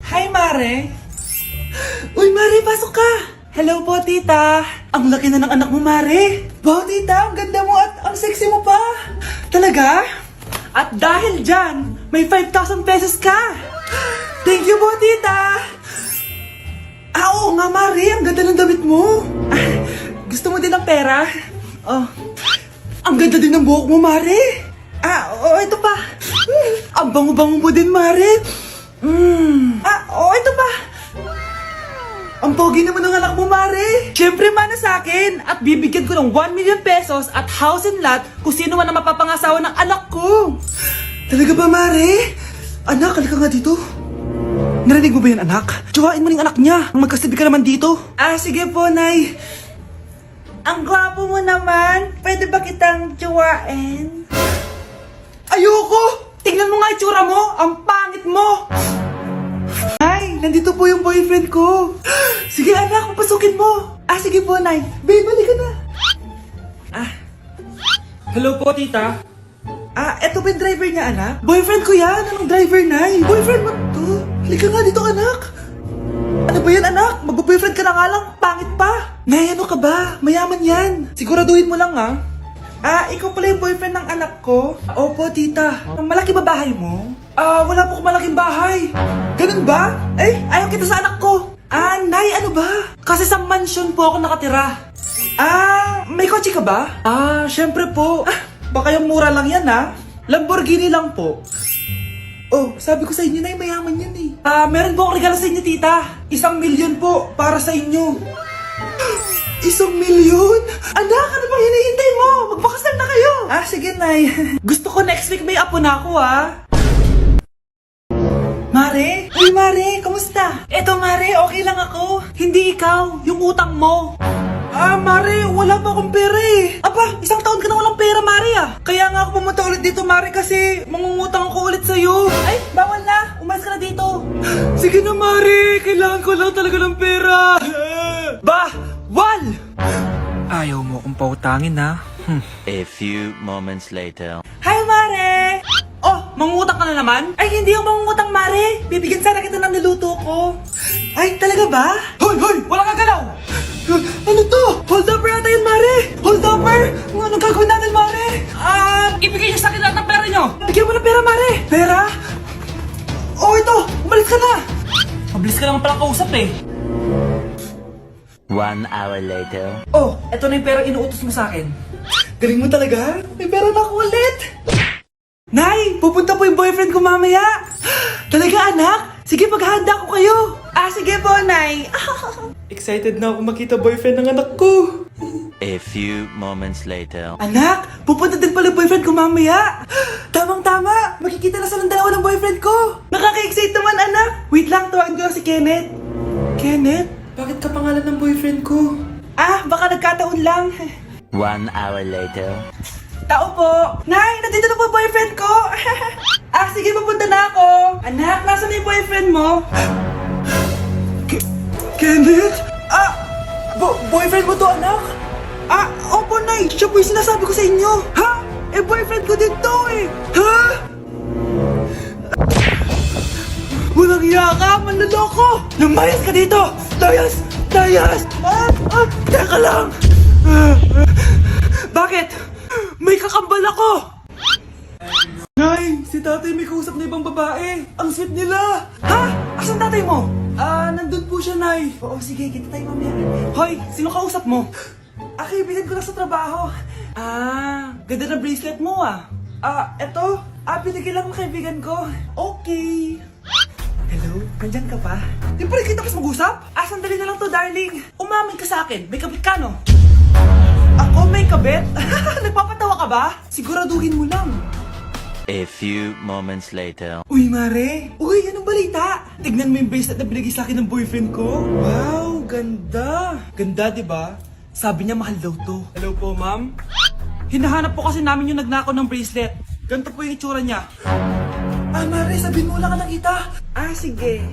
Hi, Mare. Uy, Mare, pasok ka. Hello po, tita. Ang laki na ng anak mo, Mare. Wow, tita, ang ganda mo at ang sexy mo pa. Talaga? At dahil dyan, may 5,000 pesos ka. Thank you po, tita. Oo nga, Mare, ang ganda ng damit mo. Gusto mo din ng pera? Oh. Ang ganda din ng buhok mo, Mare. Ito pa. Ang bango-bango mo din, Mare. Ito pa. Ang pogi naman ng anak mo, Mare. Siyempre, mana sa akin. At bibigyan ko ng 1 million pesos at house and lot kung sino man ang mapapangasawa ng anak ko. Talaga ba, Mare? Anak, halika nga dito. Narinig mo ba yan, anak? Tsuwain mo ng anak niya. Magkasabi ka naman dito. Sige po, Nay. Ang gwapo mo naman. Pwede ba kitang tsuwain? Ayoko! Tingnan mo nga itsura mo. Ang pangit mo. Nay, nandito po yung boyfriend ko. Sige, anak, papasukin mo. Sige po, Nay. Babe, balik ka na. Hello po, tita. Eto ba yung driver niya, anak? Boyfriend ko yan. Anong driver, Nay? Boyfriend mo to? Halika nga dito, anak. Ano ba yan, anak? Magbo-boyfriend ka na nga lang. Pangit pa. Nay, ano ka ba? Mayaman yan. Siguraduhin mo lang, ha? Ikaw pala yung boyfriend ng anak ko? Opo, tita. Malaki ba bahay mo? Wala po akong malaking bahay. Ganun ba? Ayaw kita sa anak ko. Nay, ano ba? Kasi sa mansion po ako nakatira. May kotse ka ba? Syempre po. Baka yung mura lang yan, ha? Lamborghini lang po. Sabi ko sa inyo, Nay, mayaman yan eh. Meron po akong regalo sa inyo, tita. 1 milyon po para sa inyo. 1 milyon? Anak, ano bang hinihintay mo? Magpakasal na kayo. Sige, Nay. Gusto ko next week may apo na ako, Mare? Uy, Mare, kamusta? Eto, Mare, okay lang ako. Hindi ikaw, yung utang mo. Mare, wala pa akong pera eh. 1 taon ka na walang pera, Mare Kaya nga ako pumunta ulit dito, Mare, kasi mangungutang ako ulit sa'yo. Bawal na. Umalis ka na dito. Sige na, Mare. Kailangan ko lang talaga ng pera. Wal! Ayaw mo akong pautangin, ha? A few moments later. Hi, Mare! Mangungutang ka na naman? Hindi ako mangungutang, Mare. Bibigyan sana kita ng niluto ko. Talaga ba? Hoy! Wala ka galaw! Ano to? Hold upper yata yun, Mare! Hold upper? Anong gagawin natin, Mare? Ibigay niyo sa akin lahat ng pera niyo! Bigyan mo ng pera, Mare! Pera? Ito! Umalis ka na! Mabilis ka naman palang kausap eh. 1 hour later. Eto na yung pera inuutos mo sa akin. Galing mo talaga? May pera na ako ulit! Nay! Pupunta po yung boyfriend ko mamaya! Talaga, anak? Sige, paghahanda ko kayo! Sige po, Nay! Excited na ako makita boyfriend ng anak ko! A few moments later. Anak! Pupunta din pala yung boyfriend ko mamaya! Tamang-tama! Makikita na silang dalawa ng boyfriend ko! Nakaka-excite naman, anak! Wait lang, tawagin ko lang si Kenneth. Kenneth? Bakit ka pangalan ng boyfriend ko? Baka nagkataon lang. 1 hour later. Tao po! Nay! Nandito na po boyfriend ko! Sige, pupunta na ako! Anak, nasa na yung boyfriend mo? Kenneth? Boyfriend mo to, anak? Opo, Nay! Siya po yung sinasabi ko sa inyo! Boyfriend ko din to eh! Walang iya ka! Manloloko! Lumayas ka dito! Layas! Teka lang! Bakit? May kakambal ako! Nay! Si tatay may kausap na ibang babae! Ang sweet nila! Asan tatay mo? Nandun po siya, Nay. Sige, kita tayo mamaya. Hoy! Sino kausap mo? Kaibigan ko lang sa trabaho. Ganda na bracelet mo Eto? Binigyan lang ng kaibigan ko. Okay. Hello? Nandyan ka pa? Di pa rin kita kasi mag-usap? Sandali na lang to, darling. Umamin ka sa akin. May kabit ka, no? Ako may kabit? Nagpapatawa ka ba? Siguraduhin mo lang. A few moments later. Uy, Mare! Uy, anong balita? Tignan mo yung bracelet na binigay sa akin ng boyfriend ko. Wow, ganda! Ganda, di ba? Sabi niya mahal daw to. Hello po, ma'am? Hinahanap po kasi namin yung nagnakaw ng bracelet. Ganito po yung itsura niya. Mare, sabihin mo lang ka nakita. Sige.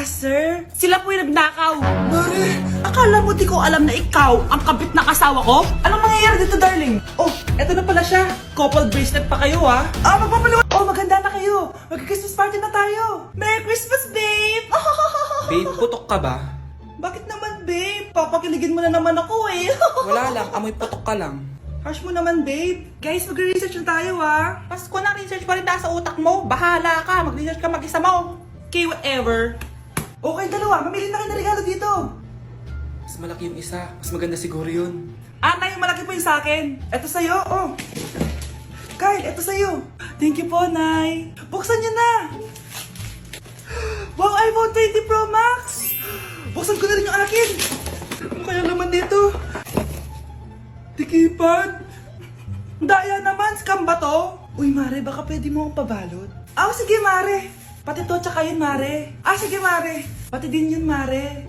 Sir? Sila po yung nagnakaw. Mare! Akala mo di ko alam na ikaw ang kabit na kasawa ko? Anong mangyayari dito, darling? Eto na pala siya. Couple bracelet pa kayo, magpapaliwan. Maganda na kayo. Mag-Christmas party na tayo. Merry Christmas, babe! Babe, putok ka ba? Bakit naman, babe? Papakiligin mo na naman ako eh. Wala lang, amoy putok ka lang. Harsh mo naman, babe. Guys, magre-research na tayo, ah. Pas ko na research pa rin nasa utak mo. Bahala ka, mag-research ka mag-isa mo. Okay, whatever. Okay, dalawa. Mamili na kayo ng regalo dito. Mas malaki yung isa, mas maganda siguro yun. Nay, malaki po yung sa akin. Ito sa'yo, oh. Kyle, ito sa'yo. Thank you po, Nay. Buksan niyo na. Wow, iPhone 20 Pro Max. Buksan ko na rin yung akin. Ano kaya naman dito? Tikipan. Daya naman, scam ba to? Uy, Mare, baka pwede mo akong pabalot. Sige, Mare. Pati to, tsaka yun, Mare. Sige, Mare. Pati din yun, Mare.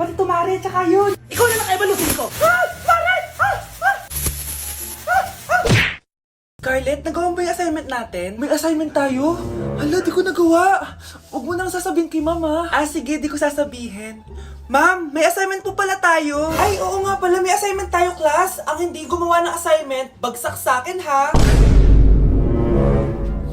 Pati to, Mare, tsaka yun. Ikaw na lang ay balutin ko. Mare! Scarlett, nagawa mo ba yung assignment natin? May assignment tayo? Hala, di ko nagawa. Huwag mo nang sasabihin kay Mama. Sige, di ko sasabihin. Ma'am, may assignment po pala tayo. Ay, oo nga pala, may assignment tayo, class. Ang hindi gumawa ng assignment, bagsak sa akin, ha?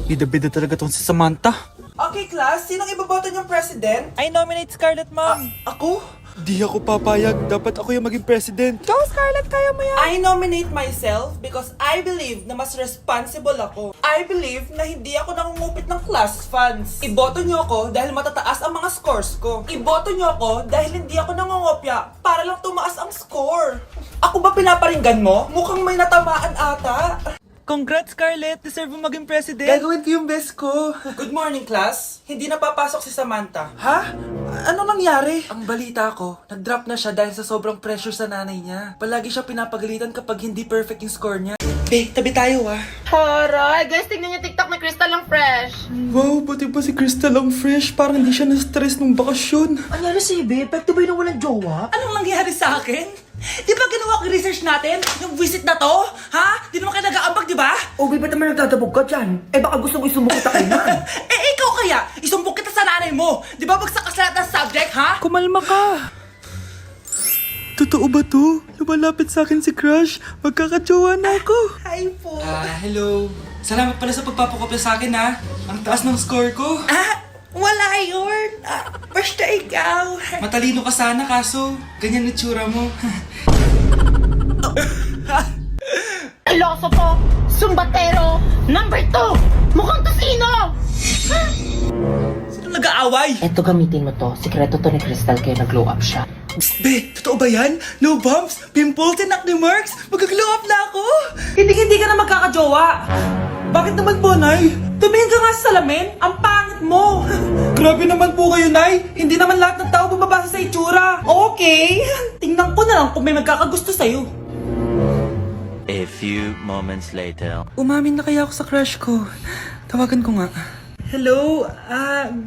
Bida-bida talaga tong si Samantha. Okay, class, sinong ibaboto niyong president? I nominate Scarlett, ma'am. Ako? Di ako papayag. Dapat ako yung maging president. Go, Scarlett, kaya mo yan. I nominate myself because I believe na mas responsible ako. I believe na hindi ako nangungupit ng class funds. Iboto niyo ako dahil matataas ang mga scores ko. Iboto niyo ako dahil hindi ako nangungopya para lang tumaas ang score. Ako ba pinaparinggan mo? Mukhang may natamaan ata. Congrats, Scarlett. Deserve mo maging president. Gagawin ko yung best ko. Good morning, class. Hindi na papasok si Samantha. Ha? Ano nangyari? Ang balita ko, nag-drop na siya dahil sa sobrang pressure sa nanay niya. Palagi siya pinapagalitan kapag hindi perfect yung score niya. Be, tabi tayo ah. Horay! Guys, tignan niyo TikTok ni Crystal ang fresh. Wow, buti pa si Crystal ang fresh. Parang hindi siya na-stress nung bakasyon. Anyari si Ibe? Epekto ba yung walang jowa? Anong nangyari sa akin? Di ba ginawa ko yung research natin? Yung visit na to? Ha? Di naman kayo nag-aambag, di ba? O, ba't naman nagdadabog ka dyan? Baka gusto mo isumukit ka kay man. Ikaw kaya? Isumbok kita sa nanay mo. Di ba bagsak ka sa lahat ng subject, ha? Kumalma ka. Totoo ba to? Lumalapit sa akin si Crush. Magkakajowa na ako. Hi po. Hello. Salamat pala sa pagpapakopya sa akin, ha. Ang taas ng score ko. Wala yun. Basta ikaw. Matalino ka sana, kaso ganyan na tsura mo. Ilosopo! Sumbatero! Number 2! Mukhang tosino! Sino nag-aaway? Eto, gamitin mo to. Sikreto to ni Crystal kaya nag-glow up siya. Be, totoo ba yan? No bumps, pimples, and acne marks? Mag-glow up na ako? Hindi ka na magkakajowa. Bakit naman po, Nay? Tumingin ka nga sa salamin. Ang pangit mo. Grabe naman po kayo, Nay. Hindi naman lahat ng tao bumabasa sa itsura. Okay. Tingnan ko na lang kung may magkakagusto sa'yo. A few moments later. Umamin na kaya ako sa crush ko. Tawagan ko nga. Hello,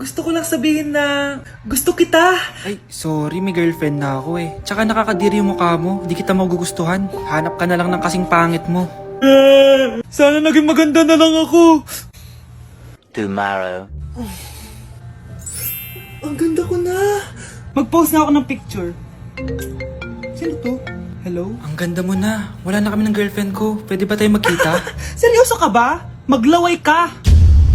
gusto ko lang sabihin na gusto kita. Ay, sorry, may girlfriend na ako eh. Tsaka nakakadiri yung mukha mo. Di kita magugustuhan. Hanap ka na lang ng kasing pangit mo. Sana naging maganda na lang ako. Tomorrow. Ang ganda ko na. Mag-post na ako ng picture. Sino to? Hello? Ang ganda mo na. Wala na kami ng girlfriend ko. Pwede ba tayo magkita? Seryoso ka ba? Maglaway ka.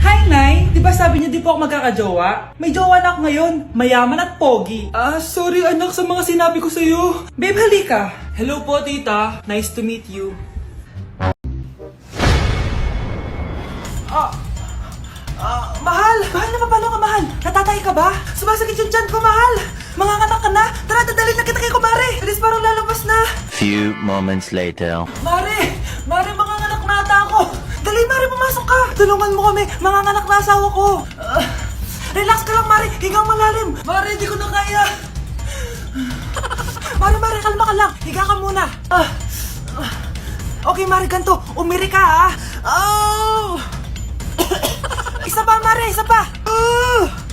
Hi, Nay! Di ba sabi niyo di po ako magkakajowa? May jowa na ako ngayon. Mayaman at pogi. Sorry anak sa mga sinabi ko sa'yo. Babe, halika. Hello po, tita. Nice to meet you. Mahal! Mahal, napapalo ka, mahal! Natatay ka ba? Sumasakit yung tiyan ko, mahal! Manganganak ka na! Tara, dadalhin na kita kay Kumare! Alis, parang lalabas na! Few moments later. Mare! Mare, manganganak na ata ako! Dali, Mare, pumasok ka! Tulungan mo kami! Manganganak na asawa ko! Relax ka lang, Mare! Higang malalim! Mare, di ko na kaya! Mare, kalma ka lang! Higa ka muna! Okay, Mare, ganito! Umiri ka, ha! Oh! Isa pa, Mare! Isa pa!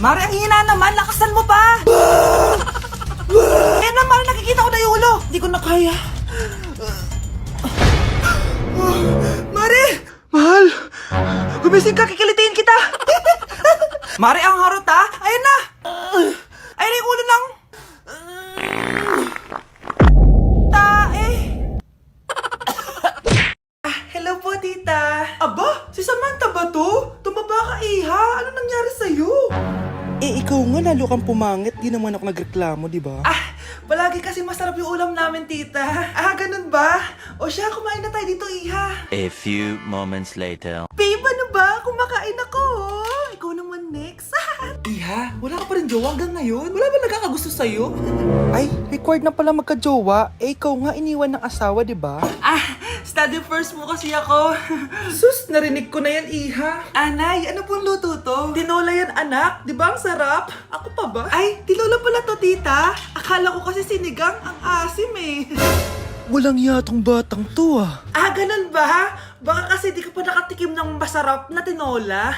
Mare, ang hina naman! Lakasan mo pa! Ayan na, Mare! Nakikita ko na yung ulo! Hindi ko na kaya. Mare! Mahal! Gumising ka! Kikilitiin kita! Mare, ang harot, ha! Ayan na! Ayan na yung ulo ng... tae! Hello po, tita! Aba! Si Samantha ba to? Tumaba ka, iha! Ano nangyari sa'yo? Ikaw nga, lalo kang pumangit, di naman ako nagreklamo, di ba? Palagi kasi masarap yung ulam namin, tita. Ganun ba? O siya, kumain na tayo dito, iha. A few moments later. Babe, ano ba? Kumakain ako. Ikaw naman next. Iha, wala ka pa rin jowa hanggang ngayon? Wala ba nagkakagusto sa'yo? Ay, required na pala magka-jowa. Ikaw nga iniwan ng asawa, di ba? Study first mo kasi ako. Sus, narinig ko na yan, iha. Anay, ano pong luto to? Tinola yan, anak. Di ba ang sarap? Ako pa ba? Ay, tinola pala to, tita. Akala ko kasi sinigang, ang asim eh. Walang yatong batang to ah. Ganun ba? Baka kasi di ka pa nakatikim ng masarap na tinola.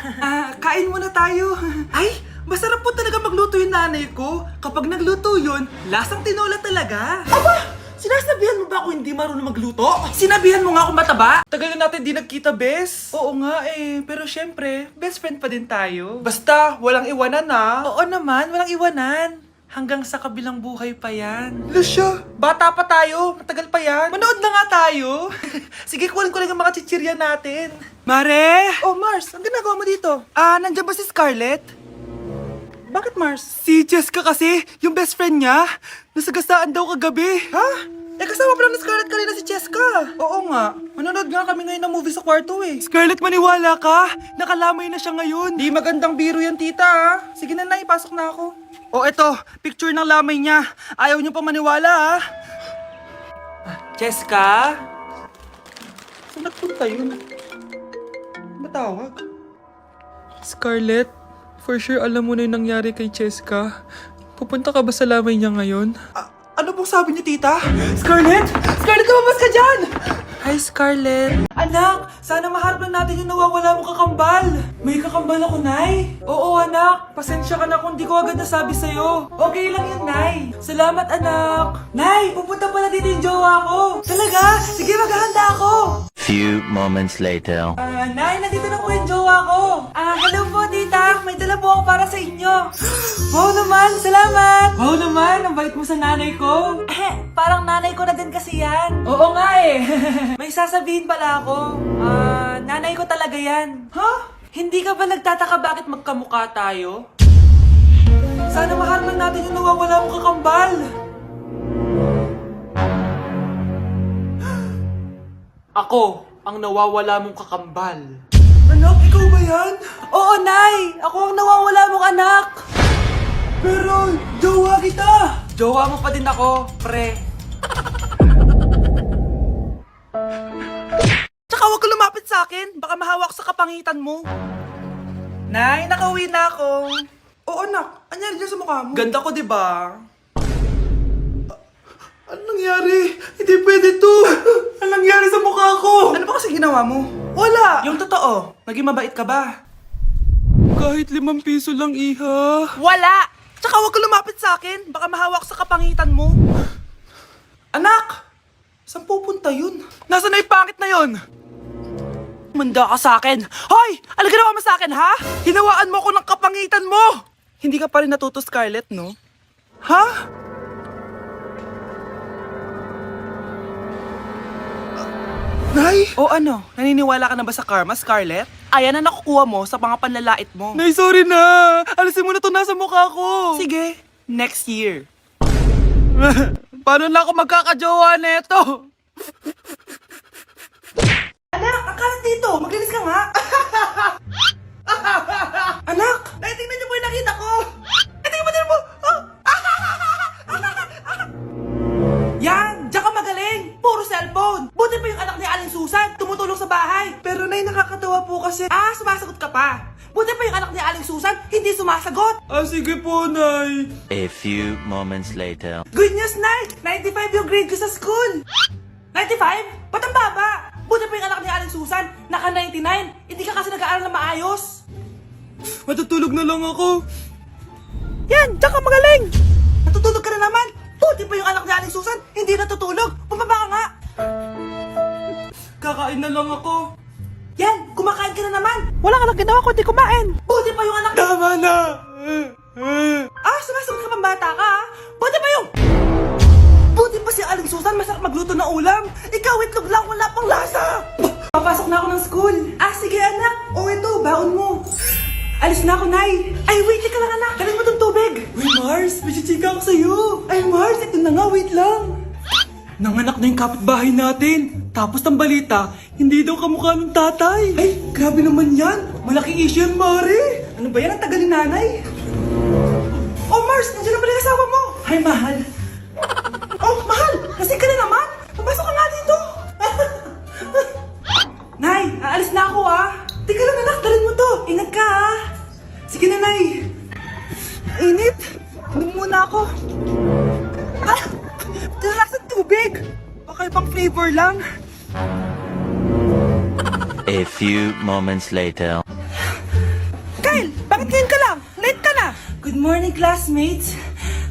Kain muna tayo. Ay, masarap po talaga magluto yung nanay ko. Kapag nagluto yun, lasang tinola talaga. Aba! Sinasabihan mo ba ako hindi marunong magluto? Sinabihan mo nga ako mataba? Tagal na natin di nagkita, bes. Oo nga eh, pero syempre, best friend pa din tayo. Basta, walang iwanan Oo naman, walang iwanan. Hanggang sa kabilang buhay pa yan. Lusya, bata pa tayo. Matagal pa yan. Manood na nga tayo. Sige, kunin ko lang ang mga chichirya natin. Mare! Oh, Mars, ang ginagawa mo dito? Nandiyan ba si Scarlett? Bakit, Mars? Si Jessica kasi, yung best friend niya, nasagasaan daw kagabi. Ha? Kasama pala ni Scarlett kanina si Jessica. Oo nga. Manonood nga kami ngayon ng movie sa kwarto eh. Scarlett, maniwala ka. Nakalamay na siya ngayon. Di magandang biro yan, tita. Sige na, ipasok na ako. Eto, picture ng lamay niya. Ayaw niyo pa maniwala, Jessica? Saan nagpunta yun? Matawag? Scarlett, for sure alam mo na yung nangyari kay Jessica. Pupunta ka ba sa lamay niya ngayon? Ano pong sabi niya, tita? Scarlett! Scarlett, lumabas ka dyan! Hi, Scarlett. Anak, sana maharap lang natin yung nawawala mong kakambal. May kakambal ako, Nay. Oo, anak. Pasensya ka na kung di ko agad nasabi sa'yo. Okay lang yun, Nay. Salamat, anak. Nay, pupunta pala dito yung jowa ko. Talaga? Sige, maghahanda ako. Few moments later. Nay, nandito na po yung jowa ko. Hello po, tita. May dala po ako para sa inyo. Wow naman, salamat. Wow naman, ang bait mo sa nanay ko. Parang nanay ko na din kasi yan. Oo nga eh. May sasabihin pala ako. Nanay ko talaga yan. Ha? Hindi ka ba nagtataka bakit magkamukha tayo? Sana maharman natin yung nawawala mong kakambal. Ako, ang nawawala mong kakambal. Anak, ikaw ba yan? Oo, Nay! Ako ang nawawala mong anak! Pero, jowa kita! Jowa mo pa din ako, pre. Tsaka huwag ka lumapit sa akin. Baka mahawak sa kapangitan mo. Nay, nakauwi na ako. Oo, anak. Anyari dyan sa mukha mo? Ganda ko, diba? Ano nangyari? Hindi pwede to! Ano nangyari sa mukha ko? Ano ba kasi ginawa mo? Wala! Yung totoo, naging mabait ka ba? Kahit 5 piso lang, iha. Wala! Tsaka huwag ka lumapit sa akin. Baka mahawak sa kapangitan mo. Anak! Saan pupunta yun? Nasaan na yung pangit na yun? Manda ka sa akin. Hoy! Ano ginawa mo sa akin, ha? Hinawaan mo ako ng kapangitan mo! Hindi ka pa rin natuto, Scarlett, no? Ha? Nay! O ano? Naniniwala ka na ba sa karma, Scarlett? Ayan na nakukuha mo sa mga panlalait mo. Nay, sorry na! Alisin mo na to nasa mukha ko! Sige, next year. Paano na ako magkakajowa neto? Anak, ang kalat dito! Maglinis ka nga! Anak! Nay, tingnan niyo po yung nakita ko! Tingnan mo din mo! Yan! Diyan ka magaling! Puro cellphone! Buti pa yung anak ni Aling Susan, tumutulong sa bahay. Pero Nay, nakakatawa po kasi... sumasagot ka pa. Buti pa yung anak ni Aling Susan, hindi sumasagot. Sige po, Nay. A few moments later. Good news, Nay! 95 yung grade ko sa school. 95? Ba't ang baba? Buti pa yung anak ni Aling Susan, naka 99. Hindi ka kasi nag-aaral na maayos. Matutulog na lang ako. Yan! Diyan ka magaling! Natutulog ka na naman! Buti pa yung anak ni Aling Susan, hindi natutulog. Bumaba ka nga. Kakain na lang ako. Yan, kumakain ka na naman. Wala ka lang ginawa kundi kumain. Buti pa yung anak... Tama na. Sumasagot ka pang bata ka, ha? Buti pa yung... Buti pa si Aling Susan, masarap magluto ng ulam. Ikaw, itlog lang, wala pang lasa. Papasok na ako ng school. Sige anak. Ito, baon mo. Alis na ako, Nay. Ay, wait ka lang, anak. Galing mo tong tubig. Wait Mars, may chichika ako sa'yo. Ay, Mars, ito na nga, wait lang. Nanganak na yung kapitbahay natin. Tapos ng balita, hindi daw kamukha ng tatay. Ay, grabe naman yan. Malaking issue yan, Mari. Ano ba yan? Ang tagal ni nanay. Oh, Mars, nandiyan na pala yung asawa mo. Hi, mahal. Oh, mahal, kasi ka na naman. Pumasok ka nga dito. Nay, aalis na ako Teka lang anak, dalhin mo to. Ingat ka Sige na, Nay. Init. Inom muna ako. Talakas ng tubig. Baka ibang flavor lang. A few moments later. Kyle, bakit ngayon ka lang? Late ka na. Good morning, classmates.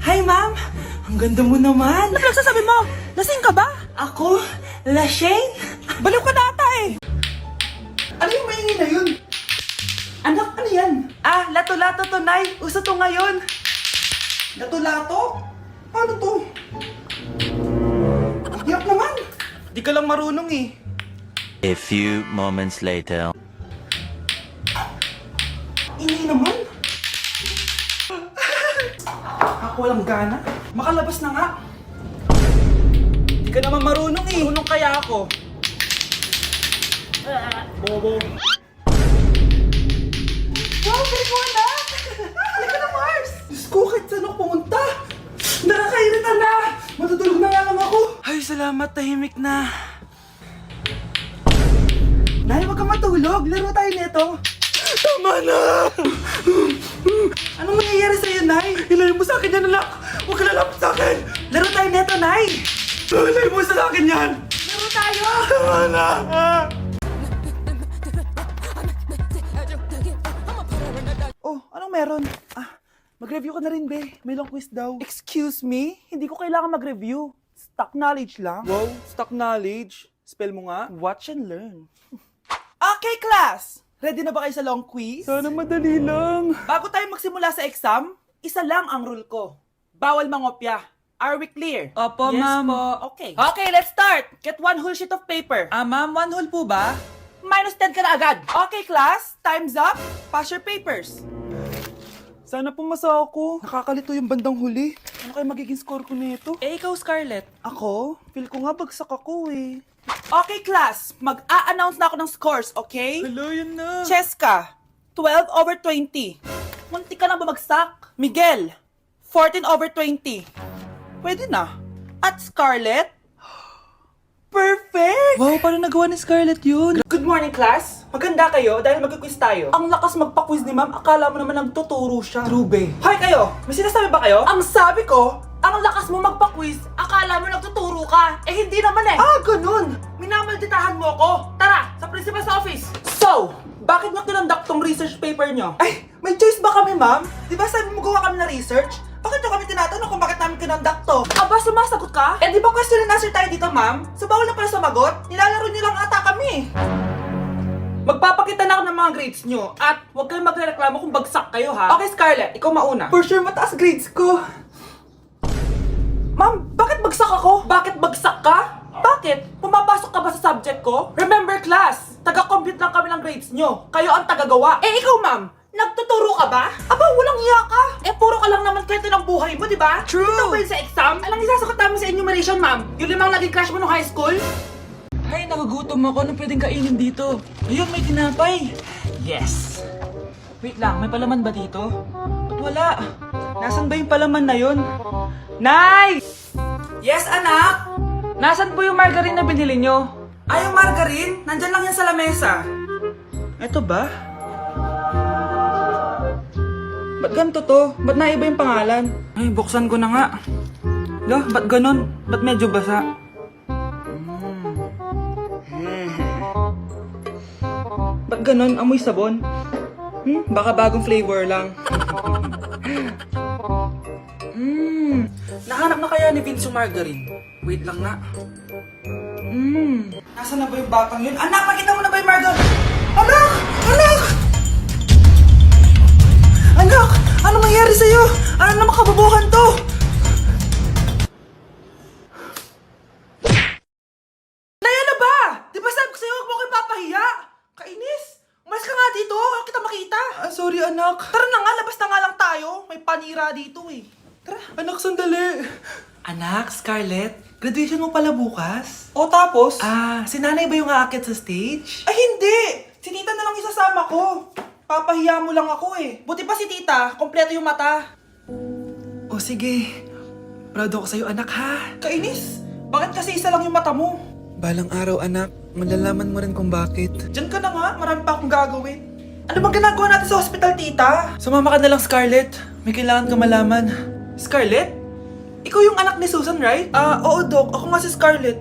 Hi, ma'am. Ang ganda mo naman. Ano pinagsasabi mo? Lasing ka ba? Ako? Lasing? Baliw ka na ata Ano yung maingin na yun? Anak, ano yan? Lato-lato to, Nay. Uso to ngayon. Lato-lato? Paano to? Ang hirap naman. Di ka lang marunong A few moments later. Ini naman. Ako walang gana. Makalabas na nga. Di ka naman marunong Marunong kaya ako. Bobo. Wow, galing mo anak! Halika na, Mars! Diyos ko, kahit saan ako pumunta. Nakakairita na! Matutulog na nga lang ako. Ay, salamat, tahimik na. Nay, wag kang matulog. Laro tayo nito. Tama na! Anong nangyayari sa'yo, Nay? Ilayo mo sa akin yan, anak! Huwag ka lalapit sa akin! Laro tayo neto, Nay! Ilayo mo sa akin yan! Laro tayo! Tama na! Oh, anong meron? Mag-review ka na rin, be. May long quiz daw. Excuse me? Hindi ko kailangan mag-review. Stock knowledge lang. Wow, stock knowledge. Spell mo nga. Watch and learn. Okay, class! Ready na ba kayo sa long quiz? Sana madali lang. Bago tayo magsimula sa exam, isa lang ang rule ko. Bawal mangopya. Are we clear? Opo, yes, ma'am. po. Okay. Okay, let's start. Get one whole sheet of paper. Ma'am, 1 whole po ba? Minus 10 ka na agad. Okay, class. Time's up. Pass your papers. Sana pumasa ako. Nakakalito yung bandang huli. Ano kaya magiging score ko nito? Ikaw, Scarlett. Ako? Feel ko nga bagsak ako Okay, class. Mag-a-announce na ako ng scores, okay? Hello, yun na. Cheska, 12/20. Munti ka lang bumagsak. Miguel, 14/20. Pwede na. At Scarlett, perfect! Wow, paano nagawa ni Scarlett yun? Good morning, class. Maganda kayo dahil mag-quiz tayo. Ang lakas magpa-quiz ni ma'am, akala mo naman nagtuturo siya. True, be. Hoy kayo, may sinasabi ba kayo? Ang sabi ko, ang lakas mo magpa-quiz, akala mo nagtuturo ka. Eh hindi naman ganun. Minamalditahan mo ako. Tara, sa principal's office. So, bakit nyo kinonduct tong research paper nyo? Ay, may choice ba kami, ma'am? Di ba sabi mo gawa kami na research? Bakit nyo kami tinatanong kung bakit namin kinonduct to? Aba, sumasagot ka? Eh di ba question and answer tayo dito, ma'am? So bawal na pala sumagot? Nilalaro nyo lang ata kami. Magpapakita na ako ng mga grades nyo at huwag kayong magreklamo kung bagsak kayo, ha? Okay, Scarlett, ikaw mauna. For sure, mataas grades ko. Ma'am, bakit bagsak ako? Bakit bagsak ka? Bakit? Pumapasok ka ba sa subject ko? Remember, class, taga-compute lang kami ng grades nyo. Kayo ang tagagawa. Eh, ikaw, ma'am, nagtuturo ka ba? Aba, walang iya ka. Eh, puro ka lang naman kwento ng buhay mo, di ba? True. Ito ba yun sa exam? Alang isasagot namin sa enumeration, ma'am? Yung 5 naging crush mo nung high school? Ay, nagugutom ako. Anong pwedeng kainin dito? Ayun, may tinapay. Yes. Wait lang, may palaman ba dito? Ba't wala? Nasaan ba yung palaman na yun? Nay! Yes, anak? Nasaan po yung margarine na binili nyo? Ay, yung margarine? Nandyan lang yan sa lamesa. Ito ba? Ba't ganito to? Ba't naiba yung pangalan? Ay, buksan ko na nga. Lo, ba't ganun? Ba't medyo basa? Ba't ganun? Amoy sabon? Baka bagong flavor lang. Nahanap na kaya ni Vince yung margarine? Wait lang nga. Nasaan na ba yung batang yun? Anak, nakita mo na ba yung margarine? Anak! Anak! Anak! Ano nangyari sa'yo? Ano na makabubuhan to? Naya na ba? Di ba sabi ko sa'yo, huwag mo ko ipapahiya? Kainis! Umalis ka nga dito, huwag kita makita. Sorry anak. Tara na nga, labas na nga lang tayo. May panira dito Anak, sandali. Anak, Scarlett, graduation mo pala bukas? O tapos? Si nanay ba yung aakit sa stage? Ay, hindi! Si tita na lang isasama ko. Papahiya mo lang ako eh. Buti pa si tita, kompleto yung mata. O sige, proud ako sa'yo anak ha. Kainis, bakit kasi isa lang yung mata mo? Balang araw anak, malalaman mo rin kung bakit. Diyan ka na nga, marami pa akong gagawin. Ano bang ginagawa natin sa hospital, tita? Sumama ka na lang, Scarlett. May kailangan ka malaman. Scarlett? Ikaw yung anak ni Susan, right? Oo, Doc. Ako nga si Scarlett.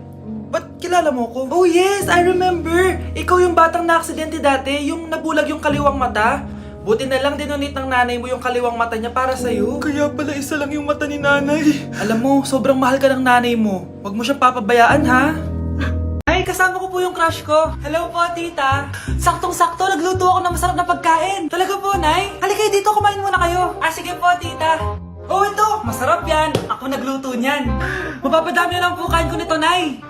Ba't kilala mo ko? Oh, yes! I remember! Ikaw yung batang na-aksidente dati, yung nabulag yung kaliwang mata. Buti na lang dinonate ng nanay mo yung kaliwang mata niya para sa'yo. Kaya pala isa lang yung mata ni nanay. Alam mo, sobrang mahal ka ng nanay mo. Huwag mo siyang papabayaan, ha? Ay, kasama ko po yung crush ko. Hello po, tita. Saktong-sakto, nagluto ako ng masarap na pagkain. Talaga po, nay? Halika dito, kumain muna kayo. Sige po, tita. Oh, ito, masarap yan. Ako nagluto niyan. Mapapadami na lang po kain ko nito, nay.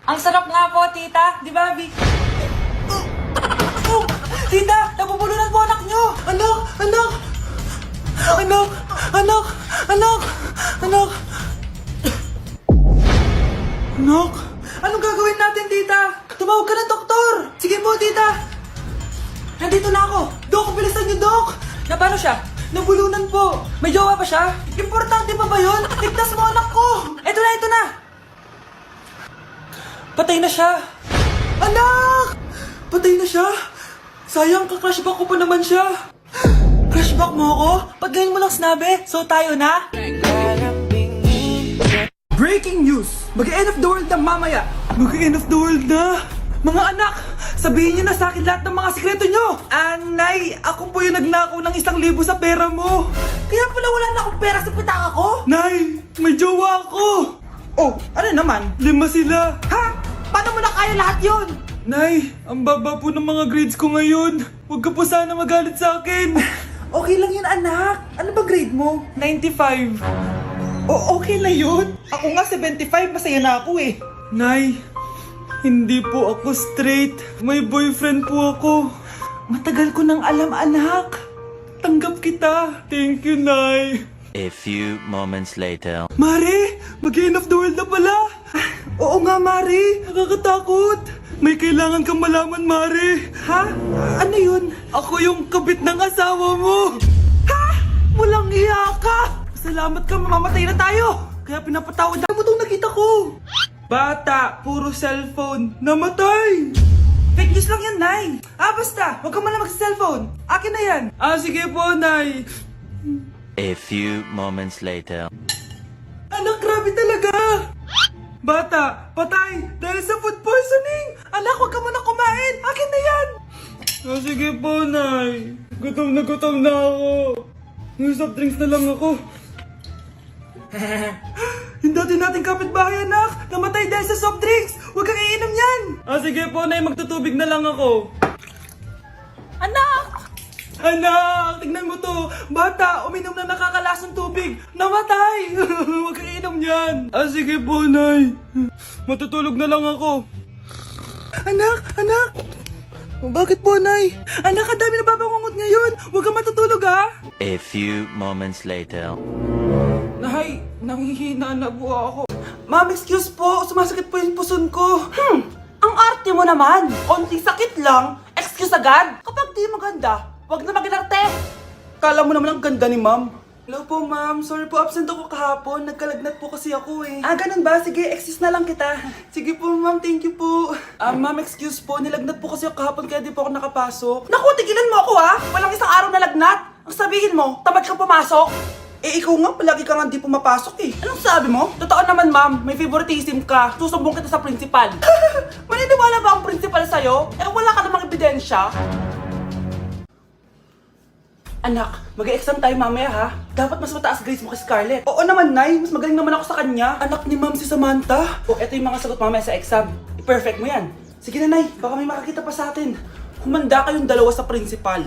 Ang sarap nga po, tita. Di ba, Vic? Tita, nabubulunan po anak nyo. Anak! Anak! Anak! Anak! Anak! Anak! Anak! Anong gagawin natin, tita? Tumawag ka ng doktor! Sige po, tita! Nandito na ako! Dok, bilisan niyo, Dok! Na paano siya? Nabulunan po! May jowa pa siya? Importante pa ba yun? Ligtas mo anak ko! Ito na, ito na! Patay na siya! Anak! Patay na siya? Sayang, ka-crushback ko pa naman siya! Crushback mo ako? Pag ganyan mo lang sinabi, so tayo na? Breaking news! Mag-end of the world na mamaya! Mag-end of the world na! Mga anak! Sabihin niyo na sa akin lahat ng mga sikreto niyo! Nay, ako po yung nagnakaw ng 1,000 sa pera mo! Kaya pala wala na akong pera sa pitaka ko? Nay, may jowa ako! Oh, ano naman? 5 sila! Ha? Paano mo na kaya lahat yon? Nay, ang baba po ng mga grades ko ngayon. Huwag ka po sana magalit sa akin. Okay lang yun anak. Ano ba grade mo? 95. Okay na yun. Ako nga 75, masaya na ako eh. Nay, hindi po ako straight. May boyfriend po ako. Matagal ko nang alam, anak. Tanggap kita. Thank you, Nay. A few moments later. Mare, mag-end of the world na pala. Oo nga, Mare. Nakakatakot. May kailangan kang malaman, Mare. Ha? Ano yun? Ako yung kabit ng asawa mo. Ha? Walang iya ka. Salamat ka, mamamatay na tayo. Kaya pinapatawad mo itong nakita ko. Bata, puro cellphone. Namatay! Fake news lang yan, Nay. Basta. Huwag ka man mag-cellphone. Akin na yan. Sige po, Nay. A few moments later. Anak, grabe talaga. Bata, patay. Dahil sa food poisoning. Anak, huwag ka muna kumain. Akin na yan. Sige po, Nay. Gutom na ako. May soft drinks na lang ako. Yung dati nating kapitbahay, anak. Namatay dahil sa soft drinks. Huwag kang iinom yan. Sige po, Nay. Magtutubig na lang ako. Anak! Anak, tignan mo to. Bata, uminom na nakakalasang tubig. Namatay. Huwag kang iinom yan. Sige po, Nay. Matutulog na lang ako. Anak, anak. Bakit po, Nay? Anak, ang dami na babangungot ngayon. Huwag kang matutulog, ha? A few moments later. Nay, nanghihina na po ako. Ma'am, excuse po. Sumasakit po yung puson ko. Ang arte mo naman. Onting sakit lang. Excuse agad. Kapag di maganda, wag na mag-inarte. Kala mo naman ang ganda ni Ma'am. Hello po, Ma'am. Sorry po, absent ako kahapon. Nagkalagnat po kasi ako eh. Ganun ba? Sige, excuse na lang kita. Sige po, Ma'am. Thank you po. Ma'am, excuse po. Nilagnat po kasi ako kahapon kaya di po ako nakapasok. Naku, tigilan mo ako ha. Walang isang araw na lagnat. Ang sabihin mo, tamad kang pumasok. Ikaw nga, palagi ka nga di pumapasok eh. Anong sabi mo? Totoo naman, ma'am. May favoritism ka. Susumbong kita sa principal. Maniniwala ba ang principal sa'yo? Wala ka namang ebidensya. Anak, mag-e-exam tayo mamaya ha. Dapat mas mataas grades mo kay Scarlett. Oo naman, Nay. Mas magaling naman ako sa kanya. Anak ni Ma'am si Samantha. Eto yung mga sagot mamaya sa exam. I-perfect mo yan. Sige na, Nay. Baka may makakita pa sa atin. Humanda kayong dalawa sa principal.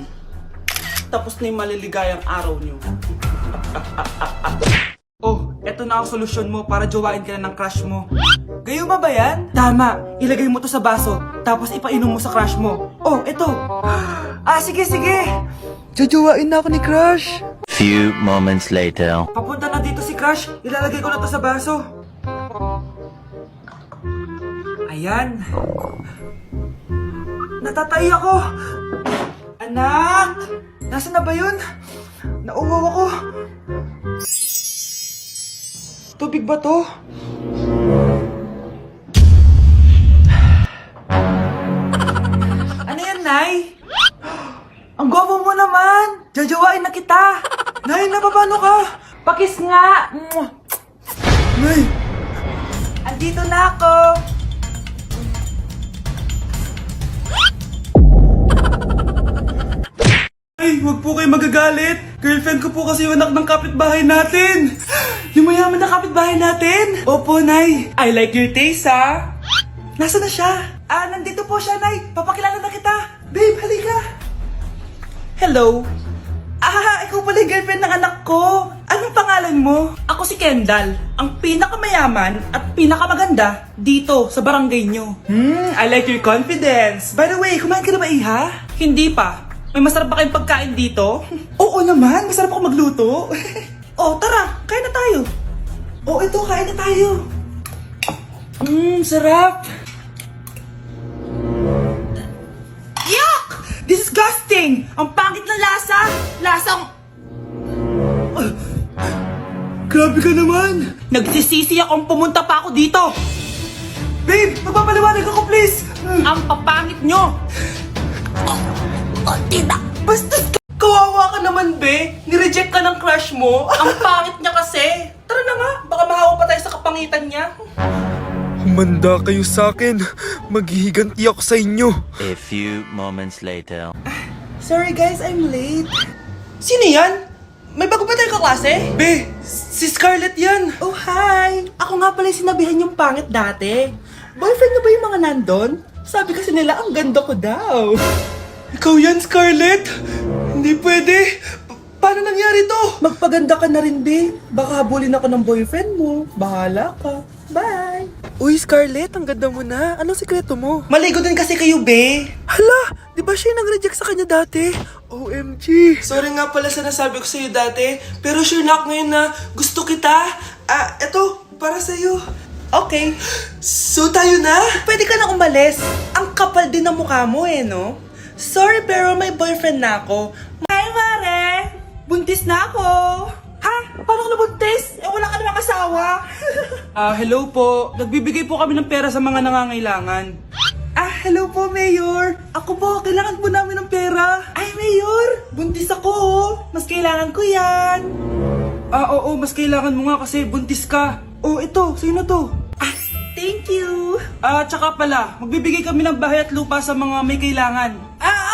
Tapos na yung maliligayang araw niyo. Eto na ang solusyon mo para jowain ka na ng crush mo. Gayuma ba yan? Tama. Ilagay mo to sa baso, tapos ipainom mo sa crush mo. Eto. Sige, sige. Jojowain na ako ni Crush. Few moments later. Papunta na dito si Crush. Ilalagay ko na to sa baso. Ayan. Natatay ako. Anak! Nasaan na ba yun? Nauwaw ako. Tubig ba to? Ano yan, Nay? Ang gwapo mo naman! Jajawain na kita! Nay, napapano ka? Pakis nga! Nay! Andito na ako! Ay, wag po kayo magagalit. Girlfriend ko po kasi yung anak ng kapitbahay natin. Yung mayaman na kapitbahay natin. Opo, Nay. I like your taste, ha? Nasaan na siya? Nandito po siya, Nay! Papakilala na kita! Babe, halika. Hello! Ikaw pala yung girlfriend ng anak ko! Anong pangalan mo? Ako si Kendall, ang pinakamayaman at pinakamaganda dito sa barangay nyo. I like your confidence. By the way, kumain ka na ba, Iha? Hindi pa. May masarap ba kayong pagkain dito? Oo naman, masarap ako magluto. Tara, kain na tayo. Ito, kain na tayo. Sarap. Yuck! Disgusting! Ang pangit na lasa. Lasang Grabe ka naman. nagsisisi akong pumunta pa ako dito. Babe, magpapaliwanag ako, please. Ang papangit nyo. Bastos ka. Kawawa ka naman, be. Nireject ka ng crush mo. Ang pangit niya kasi. Tara na nga, baka mahawa pa tayo sa kapangitan niya. Humanda kayo sa akin. Maghihiganti ako sa inyo. A few moments later. Sorry guys, I'm late. Sino yan? May bago ba tayo kaklase? Be, si Scarlett yan. Oh, hi! Ako nga pala yung sinabihan yung pangit dati. Boyfriend niyo ba yung mga nandun? Sabi kasi nila, ang ganda ko daw. Ikaw yan, Scarlett. Hindi pwede. Paano nangyari to? Magpaganda ka na rin, be. Baka habulin ako ng boyfriend mo. Bahala ka. Bye! Uy, Scarlett, ang ganda mo na. Anong sikreto mo? Maligo din kasi kayo, be. Hala, di ba siya yung nag-reject sa kanya dati? OMG. Sorry nga pala sa nasabi ko sa'yo dati, pero sure na ako ngayon na gusto kita. Eto, para sa'yo. Okay. So tayo na? Pwede ka na umalis. Ang kapal din ng mukha mo no? Sorry pero may boyfriend na ako. Hi, Mare! Buntis na ako! Ha? Paano ka nabuntis? Wala ka namang asawa! Hello po. Nagbibigay po kami ng pera sa mga nangangailangan. Hello po, Mayor. Ako po, kailangan po namin ng pera. Ay, Mayor! Buntis ako! Mas kailangan ko yan! Oo, mas kailangan mo nga kasi buntis ka. Ito, sino to? Thank you! Tsaka pala, magbibigay kami ng bahay at lupa sa mga may kailangan.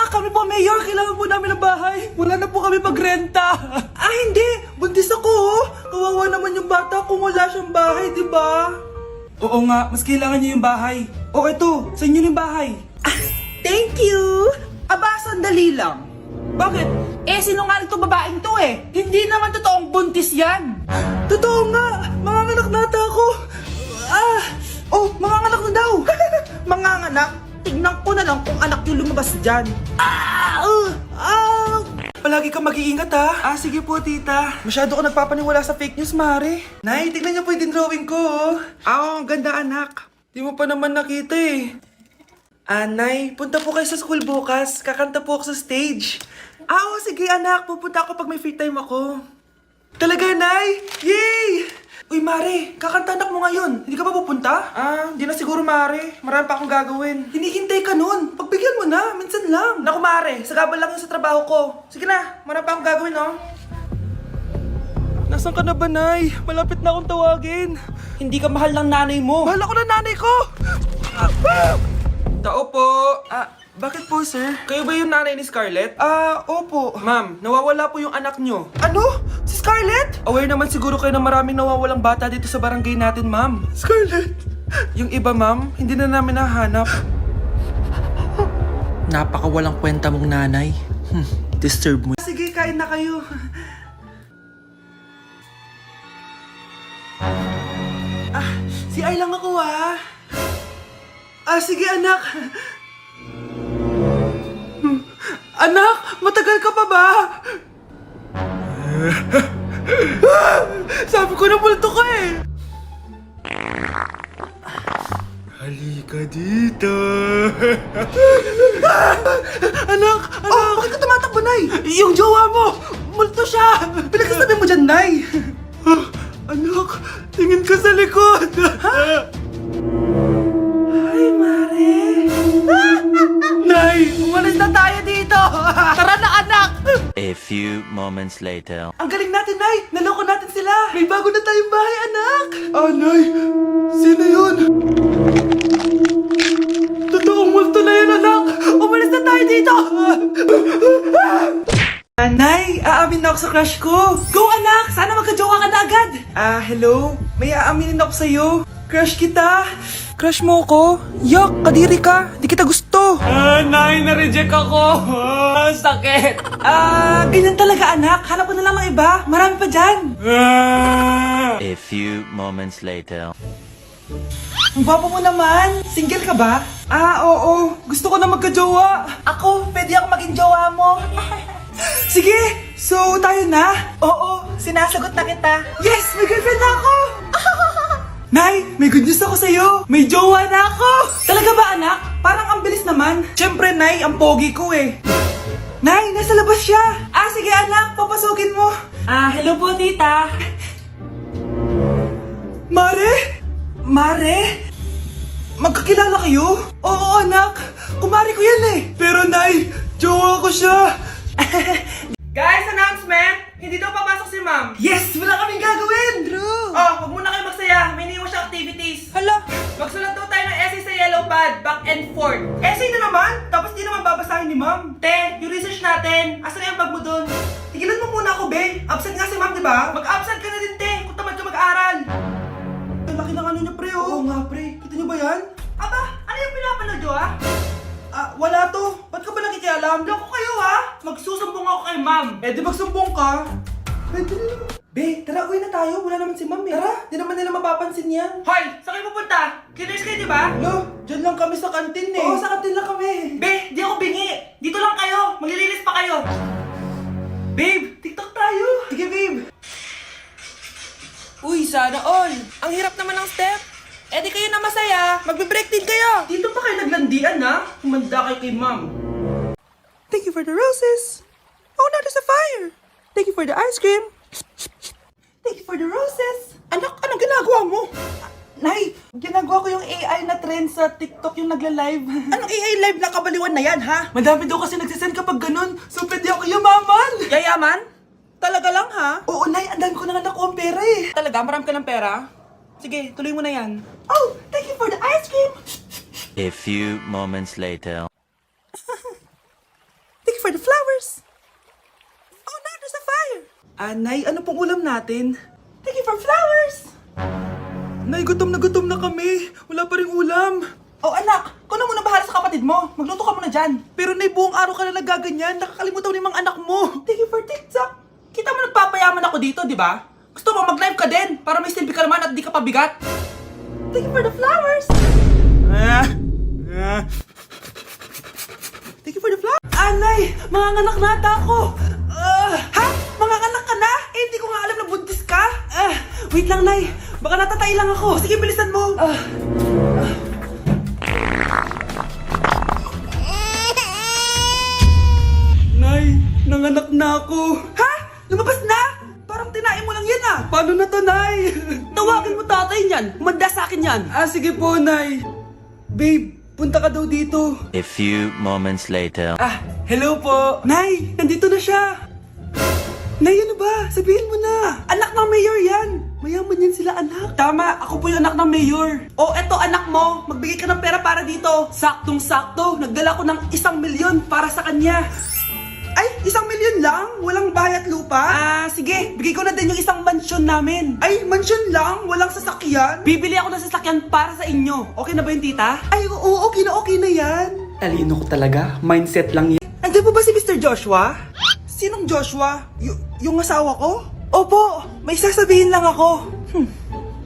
Kami po, Mayor, kailangan po namin ng bahay. Wala na po kami pagrenta. Hindi! Buntis ako! Kawawa naman yung bata kung wala siyang bahay, di ba? Oo nga, mas kailangan niyo yung bahay. Ito, sa inyo yung bahay. Thank you! Sandali lang. Bakit? Sinungaling to babaeng to Hindi naman totoong buntis yan! Totoo nga, manganganak nata ako. Manganganak na daw. Manganganak? Tignan ko na lang kung anak yung lumabas dyan. Palagi kang mag-iingat ha. Sige po, tita. Masyado ka nagpapaniwala sa fake news, Mare. Nay, tignan niyo po yung drawing ko. Ang ganda anak. Di mo pa naman nakita Nay, punta po kayo sa school bukas. Kakanta po ako sa stage. Sige anak. Pupunta ako pag may free time ako. Talaga, Nay? Yay! Uy, Mare, kakanta anak mo ngayon. Hindi ka pa pupunta? Hindi na siguro, Mare. Marami pa akong gagawin. Hinihintay ka nun. Pagbigyan mo na, minsan lang. Naku, Mare, sagabal lang yun sa trabaho ko. Sige na, marami pa akong gagawin, Nasaan ka na ba, Nay? Malapit na akong tawagin. Hindi ka mahal ng nanay mo. Mahal ako ng nanay ko! Tao po. Bakit po, sir? Kayo ba yung nanay ni Scarlett? Opo. Ma'am, nawawala po yung anak nyo. Ano? Si Scarlett? Aware naman siguro kayo na maraming nawawalang bata dito sa barangay natin, ma'am. Scarlett! Yung iba, ma'am, hindi na namin nahanap. Napakawalang kwenta mong nanay. Disturb mo. Sige, kain na kayo. Si Ay lang ako, Sige, anak. Anak, matagal ka pa ba? Sabi ko na multo ka eh. Halika dito. Anak! Oh, bakit ka tumatakbo, Nay? Yung jowa mo! Multo siya! Pinagsasabi mo dyan, Nay! Anak, tingin ka sa likod! Ay, Mare! Nay, umalis na tayo dito! Tara na, anak! A few moments later. Ang galing natin, Nay! Naloko natin sila! May bago na tayong bahay, anak! Ah, Nay! Sino yun? Totoong multo na yun, anak! Umalis na tayo dito! Nay, aamin na ako sa crush ko. Go anak! Sana magka-jowa ka na agad. Hello? May aaminin ako sa'yo. Crush kita. Crush mo ko? Yak, kadiri ka! Di kita gusto! Nay, na-reject ako. Sakit. Ganyan talaga anak. Hanap ko na lang ng iba. Marami pa dyan. A few moments later. Ang gwapo mo naman. Single ka ba? Oo. Gusto ko na magka-jowa. Ako, pwede ako maging jowa mo. Sige, so tayo na? Oo, sinasagot na kita. Yes, may girlfriend na ako! Nay, may good news ako sa'yo. May jowa na ako! Talaga ba anak? Parang ang bilis naman. Siyempre, Nay, ang pogi ko eh. Nay, nasa labas siya. Sige anak, papasukin mo. Hello po tita. Mare? Mare? Magkakilala kayo? Oo anak, kumari ko yan eh. Pero Nay, jowa ko siya. Guys, announcement! Hindi daw papasok si ma'am. Yes! Wala kaming gagawin! True! Oh, huwag muna kayo magsaya. May iniwan siyang activities. Hala! Magsulat daw tayo ng essay sa yellow pad, back and forth. Essay na naman? Tapos di naman babasahin ni ma'am. Te, yung research natin. Asan na yung bag mo dun? Tigilan mo muna ako, be. Absent nga si ma'am, di ba? Mag-absent ka na din, te. Kung tamad ka mag-aaral. Ang laki ng ano niya, pre, oh. Oo nga, pre. Kita niyo ba yan? Aba, ano yung pinapanood nyo, ah? Wala to. Ba't ka ba nakikialam? Loko kayo, ha? Magsusumbong ako kay ma'am. Di magsumbong ka. Pwede na naman. Be, tara, uwi na tayo. Wala naman si ma'am, eh. Tara, di naman nila mapapansin yan. Hoy, saan kayo pupunta? Cleaners kayo, di ba? No, dyan lang kami sa kantin, eh. Oo, sa kantin lang kami. Be, di ako bingi. Dito lang kayo. Maglilinis pa kayo. Babe, TikTok tayo. Sige, babe. Uy, sana all. Ang hirap naman ng step. Di kayo na masaya. Magbe-break din kayo. Dito pa kayo naglandian, ha? Humanda kayo kay ma'am. Thank you for the roses. Oh, no, there's a fire. Thank you for the ice cream. Thank you for the roses. Anak, anong ginagawa mo? Nay, ginagawa ko yung AI na trend sa TikTok yung nagla-live. Anong AI live na kabaliwan na yan, ha? Madami daw kasi nagsisend kapag ganun. So, pwede ako yumaman. Yayaman? Talaga lang, ha? Oo, Nay. Ang dami ko na nga nakuha ang pera, eh. Talaga? Marami ka ng pera? Sige, tuloy mo na yan. Oh, thank you for the ice cream. A few moments later. Thank you for the flowers. Oh, no, there's a fire. Nay, ano pong ulam natin? Thank you for flowers. Nay, gutom na kami. Wala pa rin ulam. Oh, anak, kung na muna bahala sa kapatid mo. Magluto ka muna dyan. Pero Nay, buong araw ka na nagaganyan. Nakakalimutan mo yung mga anak mo. Thank you for TikTok. Kita mo nagpapayaman ako dito, di ba? Gusto mo mag-live ka din para may silbi ka naman at di ka pabigat. Thank you for the flowers. Thank you for the flowers. Nay, manganganak na ata ako. Ha? Manganganak ka na? Hindi ko nga alam na buntis ka. Wait lang, Nay. Baka natatay lang ako. Sige, bilisan mo. Nay, nanganak na ako. Ha? Lumabas na? Parang tinain mo lang yan ah. Paano na to, Nay? Tawagin mo tatay niyan. Manda sa akin yan. Sige po, Nay. Babe, punta ka daw dito. A few moments later. Hello po. Nay, nandito na siya. Nay, ano ba? Sabihin mo na. Anak ng mayor yan. Mayaman yan sila, anak. Tama, ako po yung anak ng mayor. Eto anak mo. Magbigay ka ng pera para dito. Saktong-sakto. Nagdala ko ng 1 milyon para sa kanya. Ay, 1 milyon lang? Walang bahay at lupa? Sige, bigay ko na din yung isang mansyon namin. Ay, mansyon lang? Walang sasakyan? Bibili ako ng sasakyan para sa inyo. Okay na ba yun, tita? Ay, oo, okay na yan. Talino ko talaga. Mindset lang yan. Andiyan po ba si Mr. Joshua? Sinong Joshua? Yung asawa ko? Opo, may sasabihin lang ako.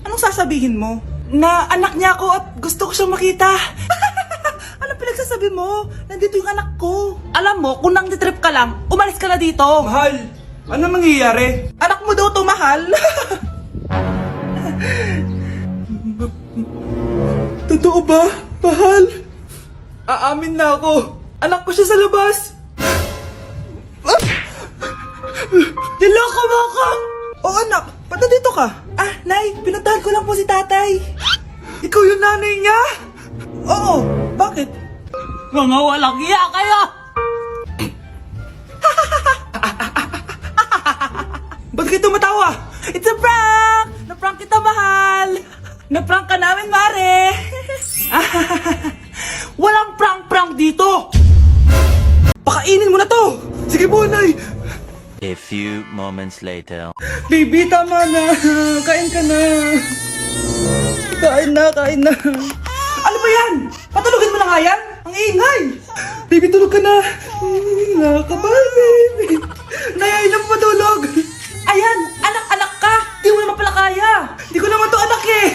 Anong sasabihin mo? Na anak niya ako at gusto ko siyang makita. Anong pinagsasabi mo? nandito yung anak ko. Alam mo, kung nang-trip ka lang, umalis ka na dito. Mahal, ano mangyayari? Anak mo daw to, mahal. Totoo ba, mahal? Aamin na ako. Anak ko siya sa labas. Niloko mo ako! Oo, anak. Ba't nandito ka? Ah, Nay, pinuntahan ko lang po si tatay. Ikaw yung nanay niya? Oo, bakit? Mga walang iya kayo! Ba't kayo tumatawa? It's a prank! Na-prank kita, mahal! Na-prank ka namin, Mare! Walang prank-prank dito! Pakainin mo na to! Sige po, Nay. A few moments later. Baby, tama na. Kain ka na. Kain na, kain na. Ano ba yan? Patulugin mo na nga yan? Ang ingay! Baby, tulog ka na. Nakakabal, baby. Nay, ayaw na matulog. Ayan! Anak-anak ka! Di mo naman pala kaya! Di ko naman to anak eh.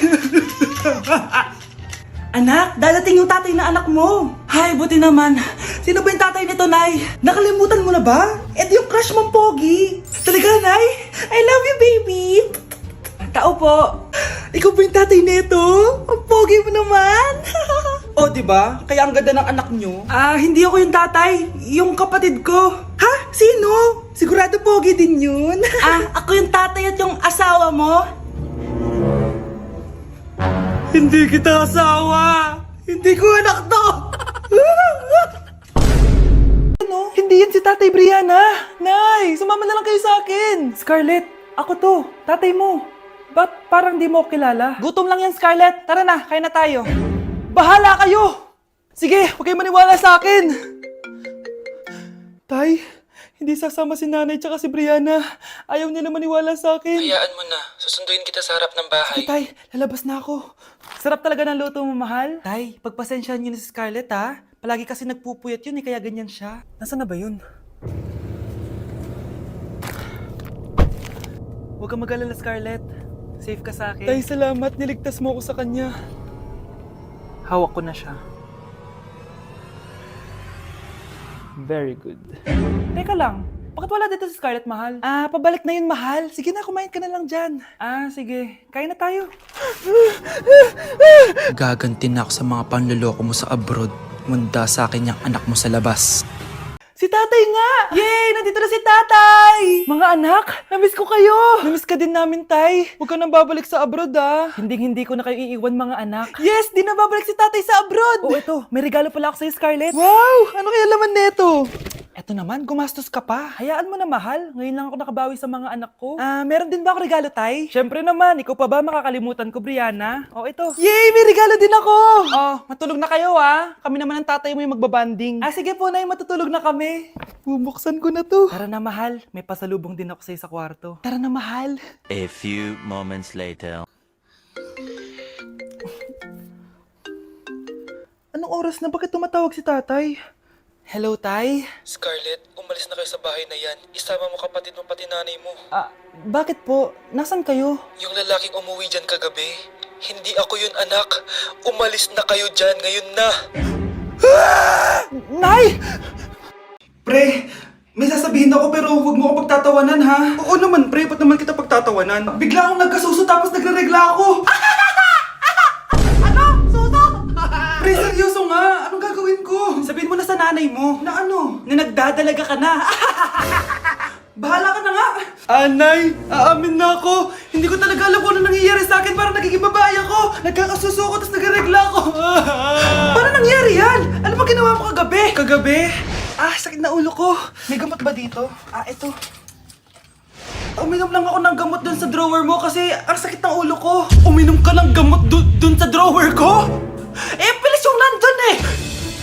Anak, dadating yung tatay na anak mo. Hay, buti naman. Sino ba yung tatay nito, Nay? Nakalimutan mo na ba? Ito yung crush mong pogi. Talaga, Nay? I love you, baby. Tao po. Ikaw ba yung tatay nito? Ang pogi mo naman. O, di ba? Kaya ang ganda ng anak nyo. Ah, hindi ako yung tatay. Yung kapatid ko. Ha? Sino? Sigurado pogi din yun. Ako yung tatay at yung asawa mo. Hindi kita asawa. Hindi ko anak to. Ano? Hindi yan si Tatay Brianna. Nay, sumama na lang kayo sa akin. Scarlett, ako to. Tatay mo. Ba't parang di mo ako kilala? Gutom lang yan, Scarlett. Tara na, kain na tayo. Bahala kayo! Sige, huwag kayo maniwala sa akin. Tay, hindi sasama si nanay tsaka si Brianna. Ayaw nila maniwala sa akin. Hayaan mo na. Susunduin kita sa harap ng bahay. Sige, Tay, lalabas na ako. Sarap talaga ng luto mo, mahal. Tay, pagpasensyahan niyo na si Scarlett, ha? Palagi kasi nagpupuyat yun, kaya ganyan siya. Nasaan na ba yun? Huwag kang mag-alala, Scarlett. Safe ka sa akin. Tay, salamat. Niligtas mo ako sa kanya. Hawak ko na siya. Very good. Teka lang. Bakit wala dito si Scarlett, mahal? Ah, pabalik na yun, mahal. Sige na, kumain ka na lang dyan. Ah, sige. Kain na tayo. Gaganti na ako sa mga panloloko mo sa abroad. Munda sa akin yung anak mo sa labas. Si tatay nga! Yay! Nandito na si tatay! Mga anak, namiss ko kayo! Namiss ka din namin, tay. Huwag ka nang babalik sa abroad, ah. Hindi ko na kayo iiwan, mga anak. Yes! Di na babalik si tatay sa abroad! Oh, ito. May regalo pala ako sa'yo, Scarlett. Wow! Ano kaya laman neto? Eto naman, gumastos ka pa. Hayaan mo na, mahal. Ngayon lang ako nakabawi sa mga anak ko. Ah, meron din ba ako regalo, tay? Syempre naman, ikaw pa ba makakalimutan ko, Brianna? Oh, ito. Yay! May regalo din ako! Oh, matulog na kayo, ah. Kami naman ang tatay mo yung magbabanding. Ah, sige po, nay, matutulog na kami. Bubuksan ko na to. Tara na, mahal. May pasalubong din ako sa'yo sa kwarto. Tara na, mahal. A few moments later. Anong oras na? Bakit tumatawag si tatay? Hello, tay? Scarlett, umalis na kayo sa bahay na yan. Isama mo kapatid mo pati nanay mo. Ah, bakit po? Nasaan kayo? Yung lalaking umuwi dyan kagabi, hindi ako yun anak. Umalis na kayo dyan ngayon na. Nay! Pre, may sasabihin ako pero huwag mo ako pagtatawanan, ha? Oo naman, pre. Ba't naman kita pagtatawanan? Bigla akong nagkasuso tapos nagre-regla ako. Ano? Suso? Pre, seryoso nga. Anong gagawin ko? Sabihin mo na sa nanay mo. Na ano? Na nagdadalaga ka na. Bahala ka na nga! Anay, aamin na ako! Hindi ko talaga alam kung ano nangyayari sa akin. Parang nagiging babae ako! Nagkakasuso ako, tapos nagregla ako! Paano nangyari yan? Ano ba ginawa mo kagabi? Kagabi? Ah, sakit na ulo ko. May gamot ba dito? Ah, ito. Uminom lang ako ng gamot dun sa drawer mo kasi ang sakit ng ulo ko. Uminom ka ng gamot dun sa drawer ko? Eh, pilis yung nandun eh!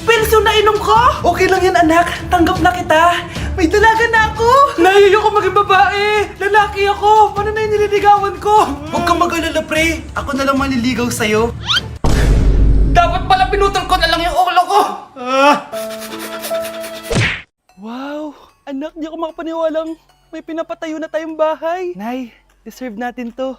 Pilis yung nainom ko? Okay lang yan, anak. Tanggap na kita. May dalaga na ako! Nahiyo ko maging babae! Lalaki ako! Paano na yung nililigawan ko? Huwag kang mag-alala, pre. Ako na lang manliligaw sa'yo. Dapat pala pinutol ko na lang yung ulo ko! Wow! Anak, di ako makapaniwalang may pinapatayo na tayong bahay. Nay, deserve natin to.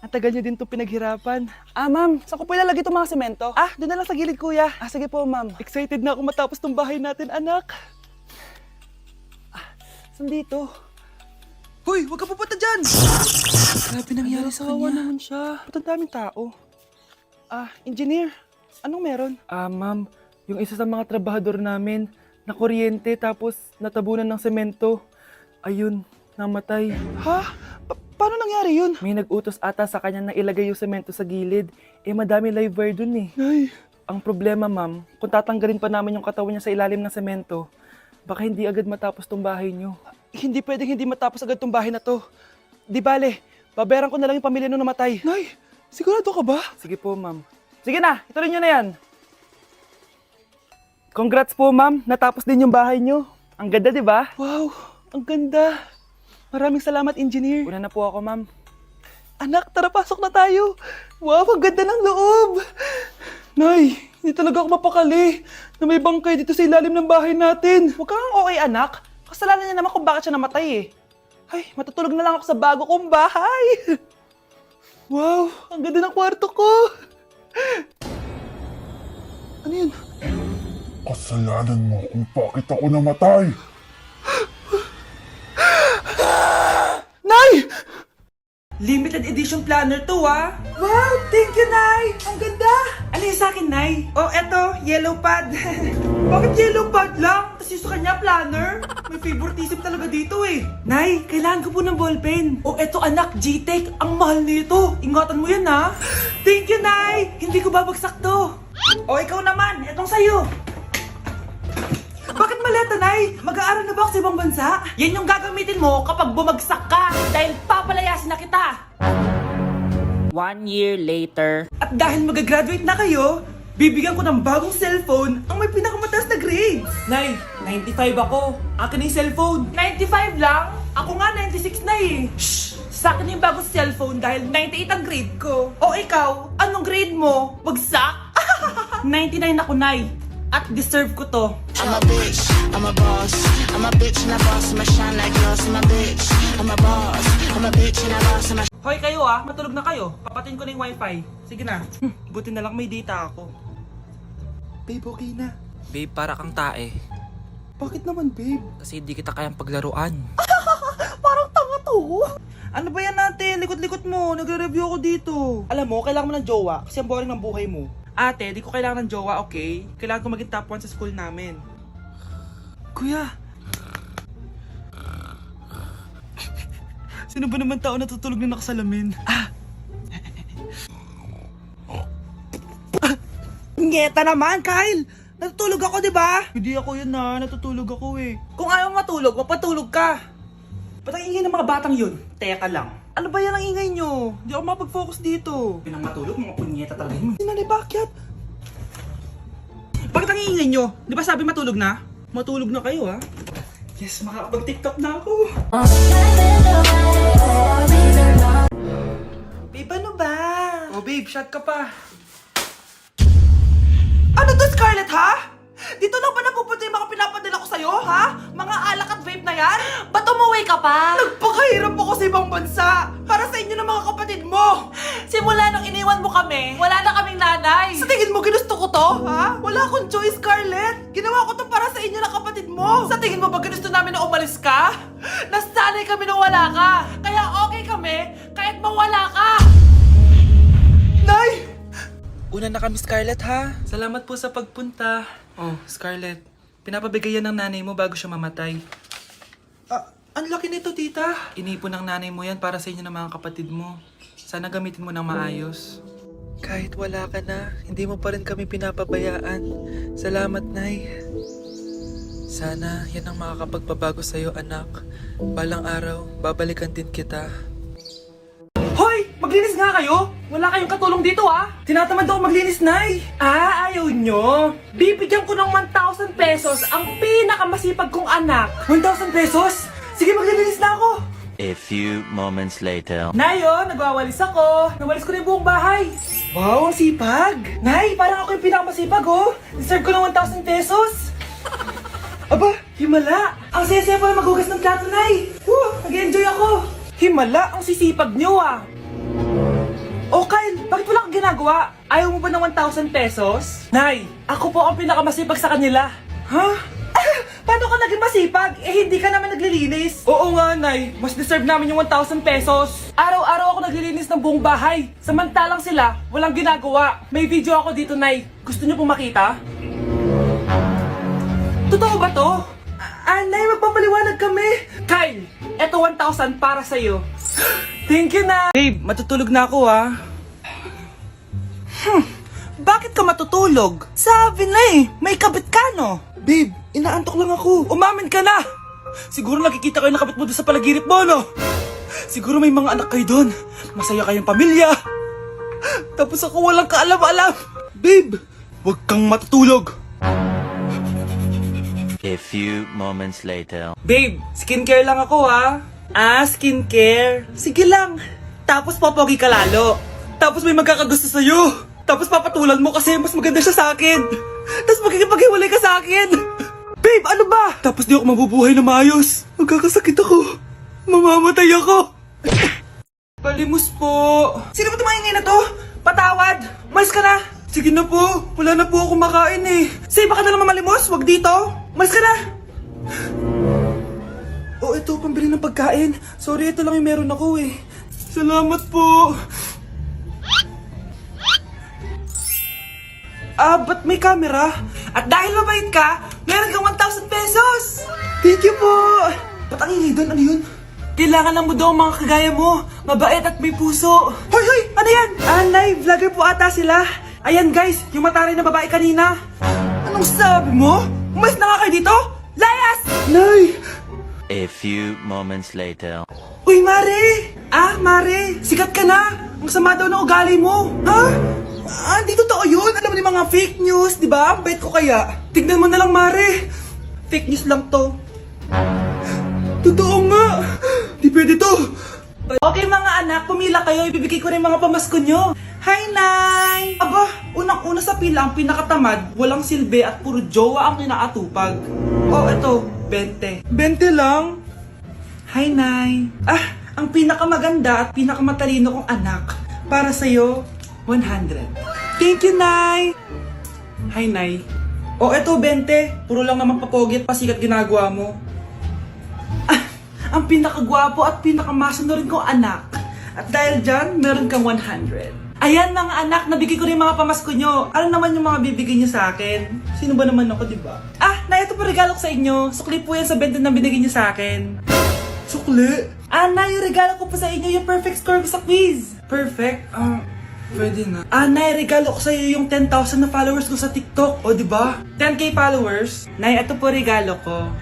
Ang tagal niyo din itong pinaghirapan. Ma'am, saan ko po ilalagay itong mga semento? Doon na lang sa gilid, kuya. Sige po, ma'am. Excited na ako matapos tong bahay natin, anak. Saan dito? Hoy, huwag ka pupunta dyan! Grabe nangyari sa Kawawa kanya. naman siya. Ba't ang daming tao? Engineer, anong meron? Ma'am, yung isa sa mga trabahador namin, nakuryente tapos natabunan ng semento. Ayun, namatay. Ha? Paano nangyari yun? May nag-utos ata sa kanya na ilagay yung semento sa gilid. Madami live wire dun eh. Nay, Ang problema, ma'am, kung tatanggalin pa namin yung katawan niya sa ilalim ng semento, baka hindi agad matapos tong bahay niyo. hindi pwedeng hindi matapos agad tong bahay na to. Di bale, babayaran ko na lang yung pamilya nung namatay. Nay, sigurado ka ba? Sige po, ma'am. Sige na, ituloy niyo na yan. Congrats po, ma'am. Natapos din yung bahay niyo. Ang ganda, di ba? Wow, ang ganda. Maraming salamat, engineer. Una na po ako, ma'am. Anak, tara pasok na tayo. Wow, ang ganda ng loob. Nay, hindi talaga ako mapakali na may bangkay dito sa ilalim ng bahay natin. Huwag kang okay, anak. Kasalanan niya naman kung bakit siya namatay eh. Ay, matutulog na lang ako sa bago kong bahay. Wow, ang ganda ng kwarto ko. Ano yun? Kasalanan mo kung bakit ako namatay. Nay! Limited edition planner to, ah. Wow, thank you, Nay. Ang ganda. Ano yung sa akin, Nay? Oh, eto, yellow pad. Bakit yellow pad lang? Tapos yung sa kanya, planner? May favoritism talaga dito eh. Nay, kailangan ko po ng ballpen. Oh, eto anak, G-Tech. Ang mahal nito. Ingatan mo yan, ha? Thank you, Nay. Hindi ko babagsak to. Oh, ikaw naman. Etong sa'yo. Bakit maleta, Nay? Mag-aaral na ba ako sa ibang bansa? Yan yung gagamitin mo kapag bumagsak ka dahil papalayasin na kita. 1 year later. At dahil mag-graduate na kayo, bibigyan ko ng bagong cellphone ang may pinakamataas na grade. Nay, 95 ako. Akin na yung cellphone. 95 lang? Ako nga, 96 na eh. Shh! Sa akin yung bagong cellphone dahil 98 ang grade ko. O ikaw, anong grade mo? Bagsak? 99 ako, Nay. At deserve ko to. I'm a bitch, I'm a boss. I'm a bitch and a boss, I'm a shine like gloss. I'm a bitch, I'm a boss. I'm a bitch and a boss, I'm a Hoy kayo matulog na kayo. Papatin ko na yung wifi. Sige na. Buti na lang may data ako. Babe, okay na. Babe, para kang tae. Bakit naman, babe? Kasi hindi kita kayang paglaruan. Parang tanga to. Ano ba yan natin? Likot-likot mo. Nagre-review ako dito. Alam mo, kailangan mo ng jowa kasi ang boring ng buhay mo. Ate, di ko kailangan ng jowa, okay? Kailangan ko maging top 1 sa school namin. Kuya! Sino ba naman tao natutulog na nakasalamin? Ngeta naman, Kyle! Natutulog ako, di ba? Hindi ako yun natutulog ako eh. Kung ayaw matulog, mapatulog ka! Ba't ang ingay ng mga batang yun? Teka lang. Ano ba yan ang ingay nyo? Hindi ako mapag-focus dito. Pinang matulog, mga punyeta talaga yun. Sinali, bakit? Bakit ang ingay nyo? Di ba sabi matulog na? Matulog na kayo, ha? Yes, makakapag-tiktok na ako. Babe, ano ba? Oh, babe, shot ka pa. Ano to, Scarlett, ha? Dito lang ba napupunta yung mga pinapadala ko sa'yo, ha? Mga alak at vape na yan? Ba't umuwi ka pa? Nagpakahirap ako sa ibang bansa para sa inyo ng mga kapatid mo. Simula nung iniwan mo kami, wala na kaming nanay. Sa tingin mo ginusto ko to, ha? Wala akong choice, Scarlett. Ginawa ko to para sa inyo ng kapatid mo. Sa tingin mo ba ginusto namin na umalis ka? Nasanay kami nung wala ka. Kaya okay kami kahit mawala ka. Nay! Una na kami, Scarlett, ha? Salamat po sa pagpunta. Oh, Scarlett, pinapabigay yan ng nanay mo bago siya mamatay. Ang laki nito, tita. Inipon ng nanay mo yan para sa inyo ng mga kapatid mo. Sana gamitin mo ng maayos. Kahit wala ka na, hindi mo pa rin kami pinapabayaan. Salamat, Nay. Sana yan ang makakapagpabago sa'yo, anak. Balang araw, babalikan din kita. Hoy! Maglinis nga kayo! Wala kayong katulong dito, ha? Tinatamad ako maglinis, Nay. Ayaw nyo? Bibigyan ko ng 1,000 pesos ang pinakamasipag kong anak. 1,000 pesos? Sige, maglilinis na ako. A few moments later. Nayo, nagwawalis ako. Nawalis ko na yung buong bahay. Wow, ang sipag. Nay, parang ako yung pinakamasipag, oh. Deserve ko ng 1,000 pesos. Aba, himala. Ang saya-saya pa maghugas ng plato, Nay. Nag-enjoy ako. Himala, ang sisipag niyo ah. Oh, Kyle, bakit wala kang ginagawa? Ayaw mo ba ng 1,000 pesos? Nay, ako po ang pinakamasipag sa kanila. Ha? Paano ka naging masipag? Eh, hindi ka naman naglilinis. Oo nga, Nay. Mas deserve namin yung 1,000 pesos. Araw-araw ako naglilinis ng buong bahay. Samantalang sila, walang ginagawa. May video ako dito, Nay. Gusto niyo pong makita? Totoo ba to? Nay, magpapaliwanag kami. Kyle, eto 1,000 para sa'yo. Thank you, Nay. Babe, matutulog na ako, ha? Bakit ka matutulog? Sabi na eh, may kabit ka no? Babe, inaantok lang ako. Umamin ka na! Siguro nakikita ko yung nakabit mo doon sa palagirit mo, no? Siguro may mga anak kayo doon. Masaya kayong pamilya. Tapos ako walang kaalam-alam. Babe, Huwag kang matutulog. A few moments later. Babe, skincare lang ako, ha? Skincare. Sige lang. Tapos popogi ka lalo. Tapos may magkakagusto sa'yo. Tapos papatulan mo kasi mas maganda siya sa akin. Tapos magkikipaghiwalay ka sa akin. Babe, ano ba? Tapos di ako mabubuhay na maayos. Magkakasakit ako. Mamamatay ako. Palimos po. Sino ba tumaingay na to? Patawad! Malis ka na! Sige na po. Wala na po ako makain eh. Say, baka na lang mamalimos, wag dito! Malis ka na! Oh, ito, pambili ng pagkain. Sorry, ito lang yung meron ako eh. Salamat po. Ba't may camera? At dahil mabait ka, meron kang 1,000 pesos! Thank you po. Ba't ang ingay doon? Ano yun? Kailangan lang mo daw ang mga kagaya mo. Mabait at may puso. Hoy, hoy! Ano yan? Nay, vlogger po ata sila. Ayan guys, yung mataray na babae kanina. Anong sabi mo? Umalis na nga kayo dito? Layas! Nay! A few moments later. Uy, Mare! Mare! Sikat ka na! Ang sama daw ng ugali mo! Ha? Di totoo yun! Alam mo yung mga fake news, di ba? Ang bait ko kaya. Tignan mo na lang, Mare! Fake news lang to. Totoo nga. Di pwede to. Okay mga anak, pumila kayo. Ibibigay ko rin mga pamasko nyo. Hi, Nay! Aba, unang-una sa pila ang pinakatamad, walang silbi at puro jowa ang kinaatupag. Oh, eto, 20. 20 lang. Hi, Nay! Ang pinakamaganda at pinakamatalino kong anak. Para sa'yo, 100. Thank you, Nay. Hi, Nay. Oh, eto, 20. Puro lang naman papogi at pasikat ginagawa mo. Ang pinakagwapo at pinakamasino rin kong anak. At dahil dyan, meron kang 100. Ayan mga anak, nabigay ko rin mga pamasko nyo. Ano naman yung mga bibigay nyo sa akin? Sino ba naman ako, di ba? Nay, ito pa regalo ko sa inyo. Sukli po yan sa 20 na binigay nyo sa akin. Sukli. Nay, yung regalo ko po sa inyo yung perfect score ko sa quiz. Perfect? Pwede na. Nay, regalo ko sa iyo yung 10,000 na followers ko sa TikTok. O, di ba? 10k followers. Nay, ito po regalo ko.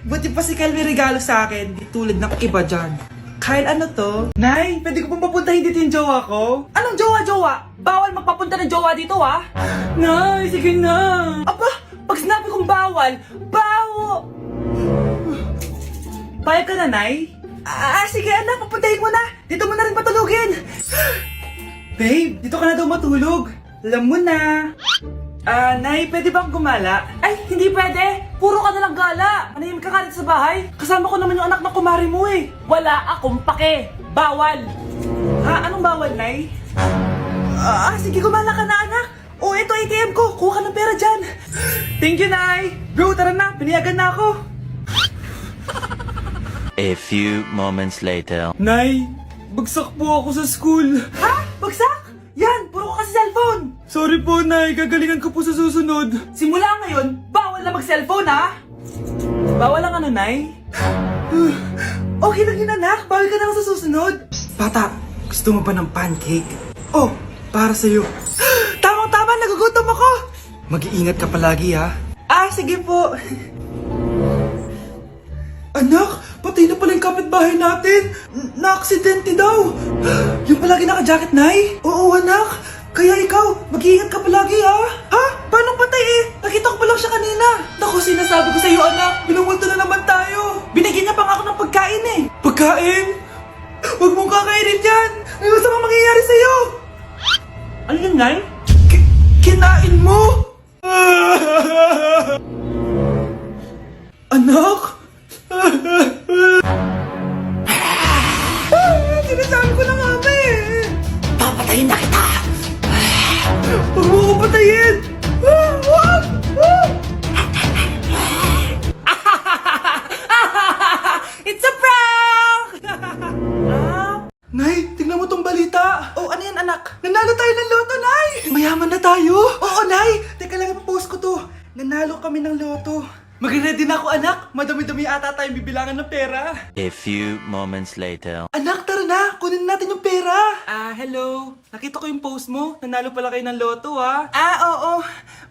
Buti pa si Kyle may regalo sa akin. Di tulad ng iba dyan. Kyle, ano to? Nay, pwede ko pong papuntahin dito yung jowa ko? Anong jowa-jowa? Bawal magpapunta ng jowa dito, ha? Nay, sige na. Aba, pag sinabi kong bawal, bawo! Payag ka na, Nay? Sige anak, papuntahin mo na. Dito mo na rin patulugin. Babe, dito ka na daw matulog. Alam mo na. Nay, pwede bang gumala? Ay, hindi pwede. Puro ka nalang gala. Manahimik ka nga dito sa bahay. Kasama ko naman yung anak ng kumari mo eh. Wala akong pake. Bawal. Anong bawal, Nay? Sige, gumala ka na, anak. Oh, ito ATM ko. Kuha ka ng pera dyan. Thank you, Nay. Bro, tara na. Piniyagan na ako. A few moments later. Nay, bagsak po ako sa school. Bagsak? Yan, puro ka kasi cellphone. Sorry po, Nay. Gagalingan ko po sa susunod. Simula ngayon, bawal na mag-cellphone, ha? Bawal ang ano, Nay? Okay lang yun, anak. Bawal ka na lang sa susunod. Bata, gusto mo ba ng pancake? Oh, para sa'yo. Tamang-tama, nagugutom ako. Mag-iingat ka palagi, ha? Sige po. Anak, patay na pala yung kapitbahay natin. Na-aksidente daw. Yung palagi naka-jacket, Nay? Oo, anak. Kaya ikaw, mag-iingat ka palagi, ha? Paano patay eh? Nakita ko pa lang siya kanina. Naku, sinasabi ko sa'yo, anak. Binumulto na naman tayo. Binigyan niya pa nga ako ng pagkain eh. Pagkain? Huwag mong kakainin yan. May masamang mangyayari sa'yo. Ano yun, Nay? Kinain mo? Anak? Sinasabi ko na nga ba eh. Papatayin na kita! Huwag mo ko patayin! Wag! It's a prank! Nay, tingnan mo tong balita. Oh, ano yan, anak? Nanalo tayo ng loto, Nay! Mayaman na tayo? Oo, Nay! Teka lang, ipapost ko to. Nanalo kami ng loto. Mag-ready na ako, anak. Madami-dami ata tayong bibilangan ng pera. A few moments later. Anak, tara na. Kunin natin yung pera. Hello. Nakita ko yung post mo. Nanalo pala kayo ng loto, ah. Oo.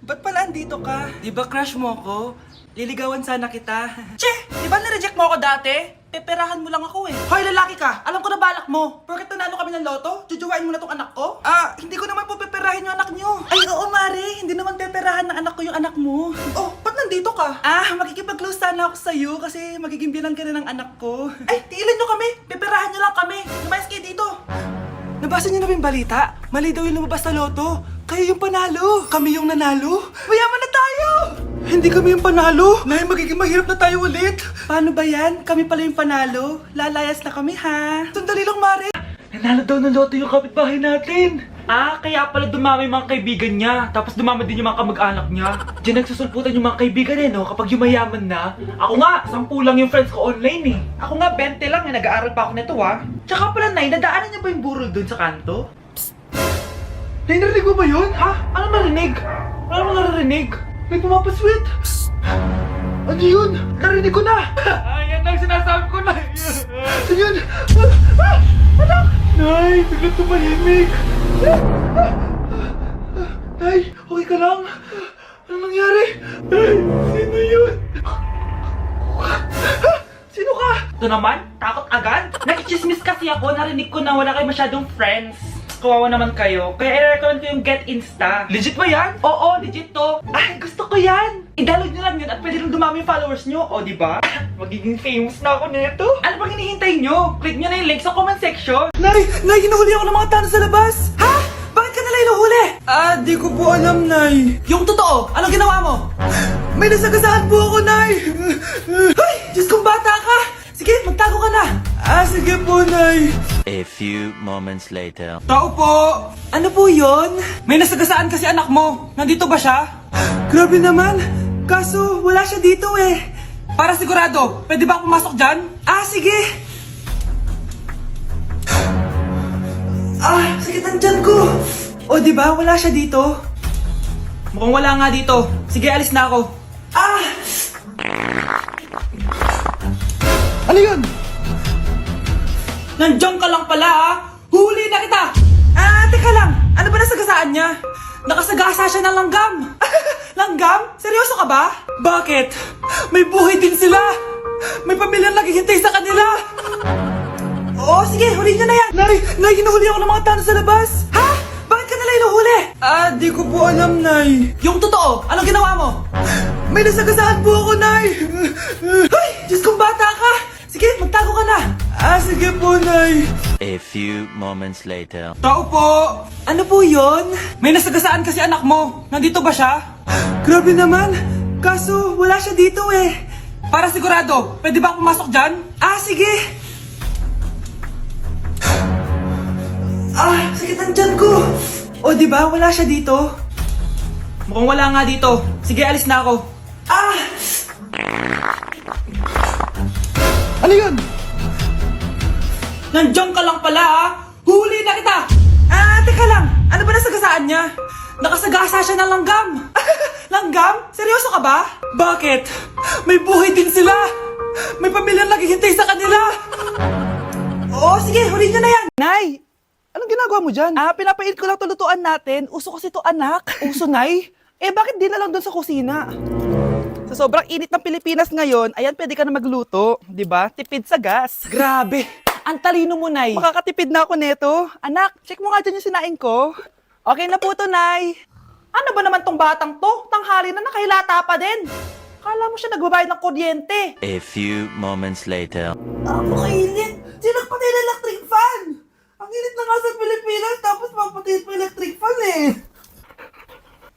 Ba't pala andito ka? Di ba crush mo ko? Liligawan sana kita. Che! Di ba nireject mo ako dati? Peperahan mo lang ako eh. Hoy, lalaki ka! Alam ko na balak mo! Porket nanalo kami ng loto, jujuwain mo na tong anak ko? Hindi ko naman po peperahin yung anak nyo. Ay, oo, Mare. Hindi naman peperahan ng anak ko yung anak mo. Oh, ba't nandito ka? Makikipag-close sana ako sa'yo kasi magiging bilang ka na ng anak ko. Ay, tiilan nyo kami! Peperahan nyo lang kami! Lumayas kayo dito! Nabasa niyo na ba yung balita? Mali daw yung lumabas sa loto. Kayo yung panalo. Kami yung nanalo. Mayaman na tayo! Hindi kami yung panalo. Nay, magiging mahirap na tayo ulit. Paano ba yan? Kami pala yung panalo. Lalayas na kami, ha? Sandali lang, Mare. Nanalo daw ng loto yung kapitbahay natin. Kaya pala dumami yung mga kaibigan niya, tapos dumami din yung mga kamag-anak niya. Diyan nagsusulputan yung mga kaibigan no? Kapag yumayaman na. Ako nga, 10 lang yung friends ko online eh. Ako nga, 20 lang eh, nag-aaral pa ako nito Tsaka pala, Nay, nadaanan niya ba yung burol dun sa kanto? Nay, narinig mo ba yun? Ano narinig? Ano mo narinig? May pumapasweet. Ano yun? Narinig ko na. Yan ang sinasabi ko, Nay. Ano yun? Anak! Nay, biglang tumahimik. Nay, okay ka lang? Anong nangyari? Nay, sino yun? Sino ka? Ito naman, takot agad. Nakichismis kasi ako, narinig ko na wala kayo masyadong friends. Kawawa naman kayo. Kaya i-recommend ko yung Get Insta. Legit ba yan? Oo, legit to. Ay, gusto ko yan. I-download nyo lang yun at pwede rin dumami yung followers nyo. O, diba? Magiging famous na ako nito. Ano bang hinihintay nyo? Click nyo na yung link sa comment section. Nay, hinuhuli ako ng mga tao sa labas. Ha? Bakit ka nila hinuhuli? Di ko po alam, Nay. Yung totoo, anong ginawa mo? May nasagasaan po ako, Nay. Ay, Diyos kong bata ka. Sige, magtago ka na. Sige po, Nay. A few moments later. Tao po! Ano po yon? May nasagasaan kasi anak mo. Nandito ba siya? Grabe naman. Kaso, wala siya dito eh. Para sigurado, pwede ba ako pumasok dyan? Sige. Sakit ang tiyan ko. O, diba? Wala siya dito. Mukhang wala nga dito. Sige, alis na ako. Ano yun? Nandiyan ka lang pala Huli na kita! Teka lang. Ano ba nasagasaan niya? Nakasagasa siya ng langgam. Langgam? Seryoso ka ba? Bakit? May buhay din sila. May pamilyang naghihintay sa kanila. Oo, sige, huli niyo na yan. Nay, hinuhuli ako ng mga tao sa labas. Ha? Bakit ka nila hinuhuli? Di ko po alam, Nay. Yung totoo, anong ginawa mo? May nasagasaan po ako, Nay. Ay, Diyos kong bata ka. Sige, magtago ka na. Sige po, Nay. A few moments later. Tao po! Ano po yon? May nasagasaan kasi anak mo. Nandito ba siya? Grabe naman. Kaso, wala siya dito eh. Para sigurado, pwede ba ako pumasok dyan? Sige. Sakit ang tiyan ko. O, diba? Wala siya dito. Mukhang wala nga dito. Sige, alis na ako. Ano yun? Nandiyan ka lang pala Huli na kita! Teka lang. Ano ba nasagasaan niya? Nakasagasa siya ng langgam. Langgam? Seryoso ka ba? Bakit? May buhay din sila. May pamilyang naghihintay sa kanila. Oo, sige, huli niyo na yan. Nay, anong ginagawa mo dyan? Pinapainit ko lang tulutuan natin. Uso kasi to, anak. Uso, Nay? Bakit di na lang doon sa kusina? Sa sobrang init ng Pilipinas ngayon, ayan, pwede ka na magluto. Diba? Tipid sa gas. Grabe. Ang talino mo, Nay. Makakatipid na ako neto. Anak, check mo nga dyan yung sinaing ko. Okay na po to, Nay. Ano ba naman tong batang to? Tanghali na nakahilata pa din. Kala mo siya nagbabayad ng kuryente. A few moments later. Kainit. Sinagpatay na electric fan. Ang init na nga sa Pilipinas, tapos mapatay pa electric fan eh.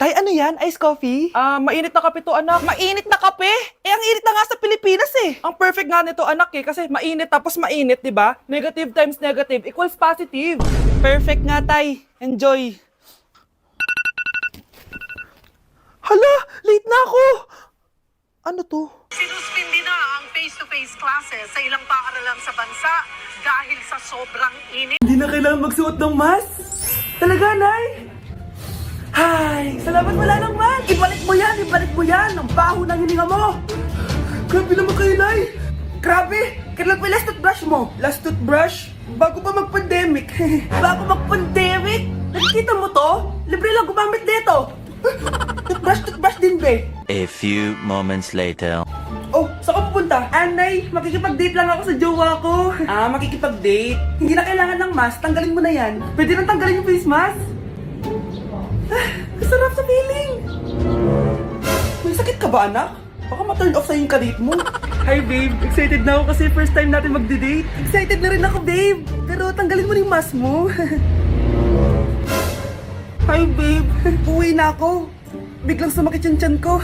Tay, ano yan? Ice coffee? Mainit na kape to, anak. Mainit na kape? Ang init na nga sa Pilipinas eh. Ang perfect nga nito, anak kasi mainit tapos mainit, di ba? Negative times negative equals positive. Perfect nga, Tay. Enjoy. Hala, late na ako! Ano to? Sinuspindi na ang face-to-face classes sa ilang paaralan sa bansa dahil sa sobrang init. Hindi na kailangan magsuot ng mask? Talaga, Nay? Hay, salamat wala ng mask! Ibalik mo yan! Ang baho ng hininga mo! Grabe naman kayo, Nay! Grabe! Kailan pa yung last toothbrush mo? Last toothbrush? Bago pa mag-pandemic. Bago mag-pandemic? Nakikita mo to? Libre lang gumamit dito. Toothbrush din, be. A few moments later. Oh, saan ka pupunta? Anay, makikipag-date lang ako sa jowa ko. Ah, makikipag-date? Hindi na kailangan ng mask, tanggalin mo na yan. Pwede nang tanggalin yung face mask? Ah, kasarap sa feeling. May sakit ka ba, anak? Baka ma-turn off sa'yo yung karit mo. Hi, babe. Excited na ako kasi first time natin mag-date. Excited na rin ako, babe. Pero tanggalin mo na yung mask mo. Hi, babe. Uwi na ako. Biglang sumakit yung tiyan ko.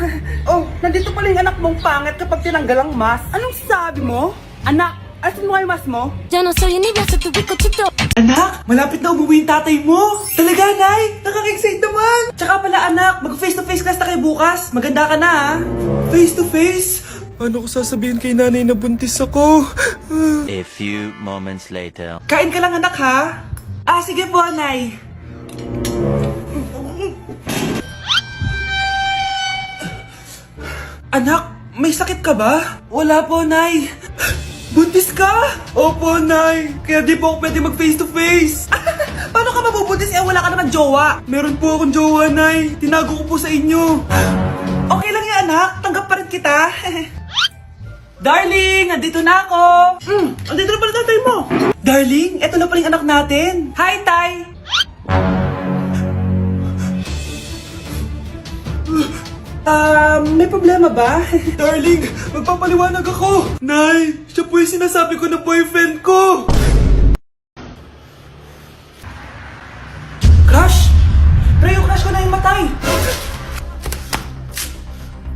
Oh, nandito pala yung anak mong pangit kapag tinanggal ang mask. Anong sabi mo? Anak, asan mo kayo mask mo? Ya no soy envidiosa, tu pico chito. Anak, malapit na umuwi yung tatay mo. Talaga, Nay? Nakaka-excite naman. Tsaka pala, anak, mag-face-to-face class na kayo bukas. Maganda ka na, ha? Face-to-face? Paano ko sasabihin kay nanay na buntis ako? A few moments later. Kain ka lang, anak, ha? Ah, sige po, Nay. Anak, may sakit ka ba? Wala po, Nay. Buntis ka? Opo, Nay. Kaya di po ako pwede mag-face-to-face. Paano ka mabubuntis? Eh, wala ka naman jowa. Meron po akong jowa, Nay. Tinago ko po sa inyo. Okay lang yan, anak. Tanggap pa rin kita. Darling, nandito na ako. Andito na pala tatay mo. Darling, eto na pala yung anak natin. Hi, Tay. May problema ba? Darling, magpapaliwanag ako. Nay, siya po yung sinasabi ko na boyfriend ko. Crush? Pre, yung crush ko na yung matay.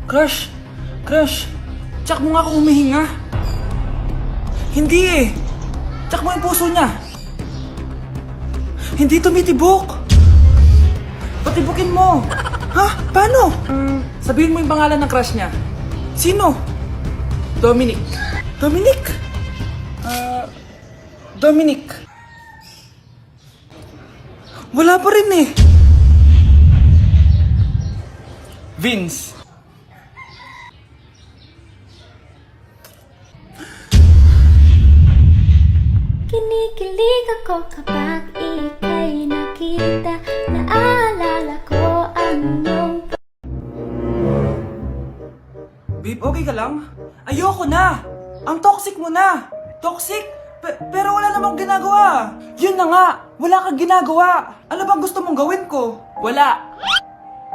Crush. Tsak mo nga kung humihinga. Hindi eh. Tsak mo yung puso niya. Hindi tumitibok. Patibukin mo. Ha? Paano? Sabihin mo yung pangalan ng crush niya. Sino? Dominic. Dominic. Wala pa rin eh. Vince. Kinikilig ako kapag ika'y nakita. Naalala ko ang iyong... Babe, okay ka lang? Ayoko na! Ang toxic mo na! Toxic? Pero wala namang ginagawa! Yun na nga! Wala kang ginagawa! Ano bang gusto mong gawin ko? Wala!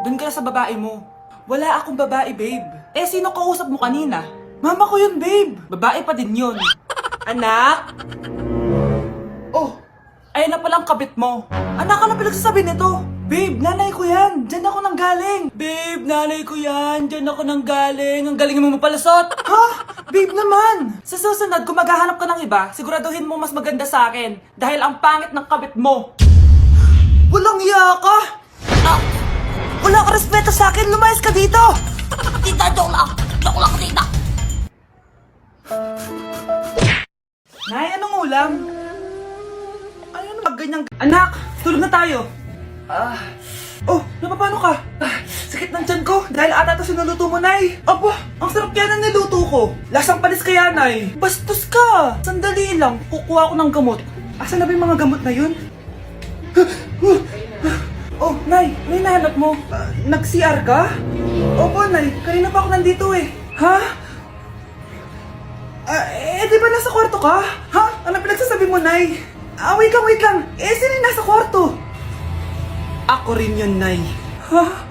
Doon ka na sa babae mo. Wala akong babae, babe. Eh, sino kausap mo kanina? Mama ko yun, babe! Babae pa din yun. Anak? Oh! Ayun na palang kabit mo. Anak, ano pinagsasabi nito? Babe, nanay ko yan. Diyan ako nanggaling. Babe, nanay ko yan. Diyan ako nanggaling. Ang galing mo mapalasot. Ha? Babe naman. Sa susunod, kung maghahanap ka ng iba, siguraduhin mo mas maganda sa akin. Dahil ang pangit ng kabit mo. Walang iya ka. Wala ka respeto sa akin. Lumayas ka dito. Tita, joke lang tita. Nay, anong ulam? Ano na ganyang... Anak, tulog na tayo. Oh, napapano ka? Sakit ng tiyan ko dahil ata ito sinuluto mo, Nay. Aba, ang sarap kaya ng niluto ko. Lasang panis kaya, Nay. Bastos ka. Sandali lang, kukuha ko ng gamot. Asan na ba yung mga gamot na yun? Oh, Nay, ano yung nahanap mo? Nag-CR ka? Opo, Nay, kanina pa ako nandito eh. Ha? Di ba nasa kwarto ka? Ha? Ano pinagsasabi mo, Nay? Wait lang. Sino yung nasa kwarto? Ako rin yun, Nay. Ha?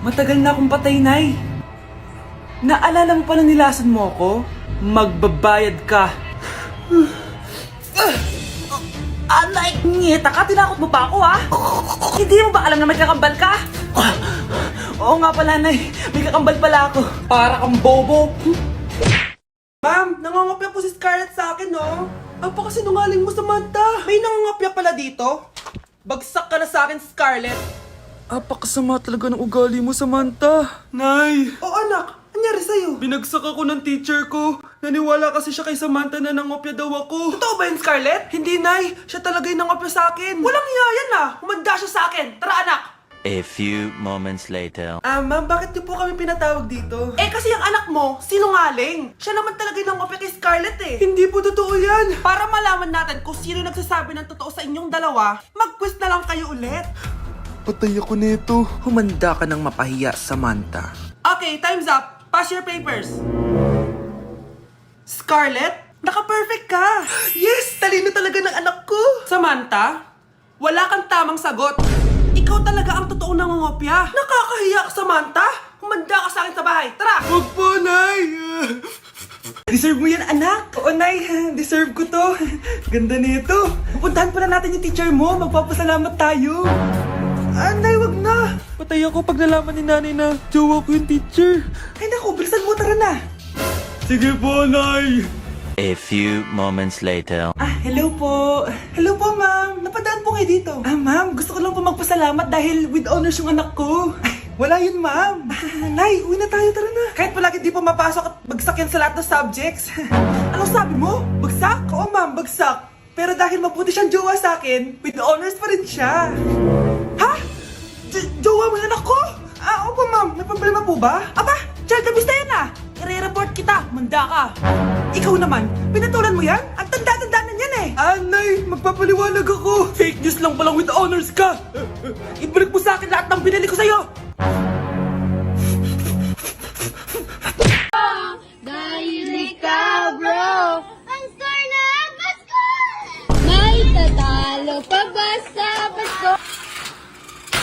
Matagal na akong patay, Nay. Naalala mo pa na nilasan mo ako? Magbabayad ka. Anay, ngita ka, tinakot mo pa ako, ha? Hindi mo ba alam na may kakambal ka? Oo nga pala, Nay. May kakambal pala ako. Para kang bobo. Ma'am, nangangopya po si Scarlett sa akin, no? Ang pakasinungaling mo, Samantha. May nangangopya pala dito? Bagsak ka na sa akin, Scarlett. Apakasama talaga ng ugali mo, Samantha. Nay! O anak, anyari sa'yo? Binagsak ako ng teacher ko. Naniwala kasi siya kay Samantha na nangopya daw ako. Totoo ba yun, Scarlett? Hindi, Nay. Siya talaga yung nangopya sa akin. Walang iya yan ah. Humanda siya sa akin. Tara, anak. A few moments later. Ma'am, bakit niyo po kami pinatawag dito? Kasi yung anak mo, sinungaling. Siya naman talaga yung nangopya kay Scarlett eh. Hindi po totoo yan. Para malaman natin kung sino nagsasabi ng totoo sa inyong dalawa, mag-quiz na lang kayo ulit. Patay ako nito. Humanda ka ng mapahiya, Samantha. Okay, time's up. Pass your papers. Scarlett, naka-perfect ka. Yes, talino talaga ng anak ko. Samantha, wala kang tamang sagot. Ikaw talaga ang totoong nangungopya. Nakakahiya ka, Samantha. Humanda ka sa akin sa bahay. Tara! Huwag po, Nay! Deserve mo yan, anak! Oo, Nay. Deserve ko to. Ganda nito. Pupuntahan pa na natin yung teacher mo. Magpapasalamat tayo. Nay, wag na. Patay ako pag nalaman ni nanay na jowa ko yung teacher. Ay, naku, bilisan mo. Tara na. Sige po, Nay. A few moments later. Hello po. Hello po, ma'am. Napadaan po kayo dito. Ma'am, gusto ko lang po magpasalamat dahil with honors yung anak ko. Ay, wala yun, ma'am. Nay, uwi na tayo. Tara na. Kahit palagi di po mapasok at bagsak yan sa lahat ng subjects. Anong sabi mo? Bagsak? Oo, ma'am, bagsak. Pero dahil mabuti siyang jowa sa akin, with honors pa rin siya. Ha? Jowa mo yung anak ko? Opo, ma'am. May problema po ba? Aba, child abuse na yan ah. I-report kita. Manda ka. Ikaw naman, pinatulan mo yan? Ang tanda-tanda na yan eh. Nay, magpapaliwanag ako. Fake news lang palang with honors ka. Ibalik mo sa akin lahat ng binili ko sa'yo.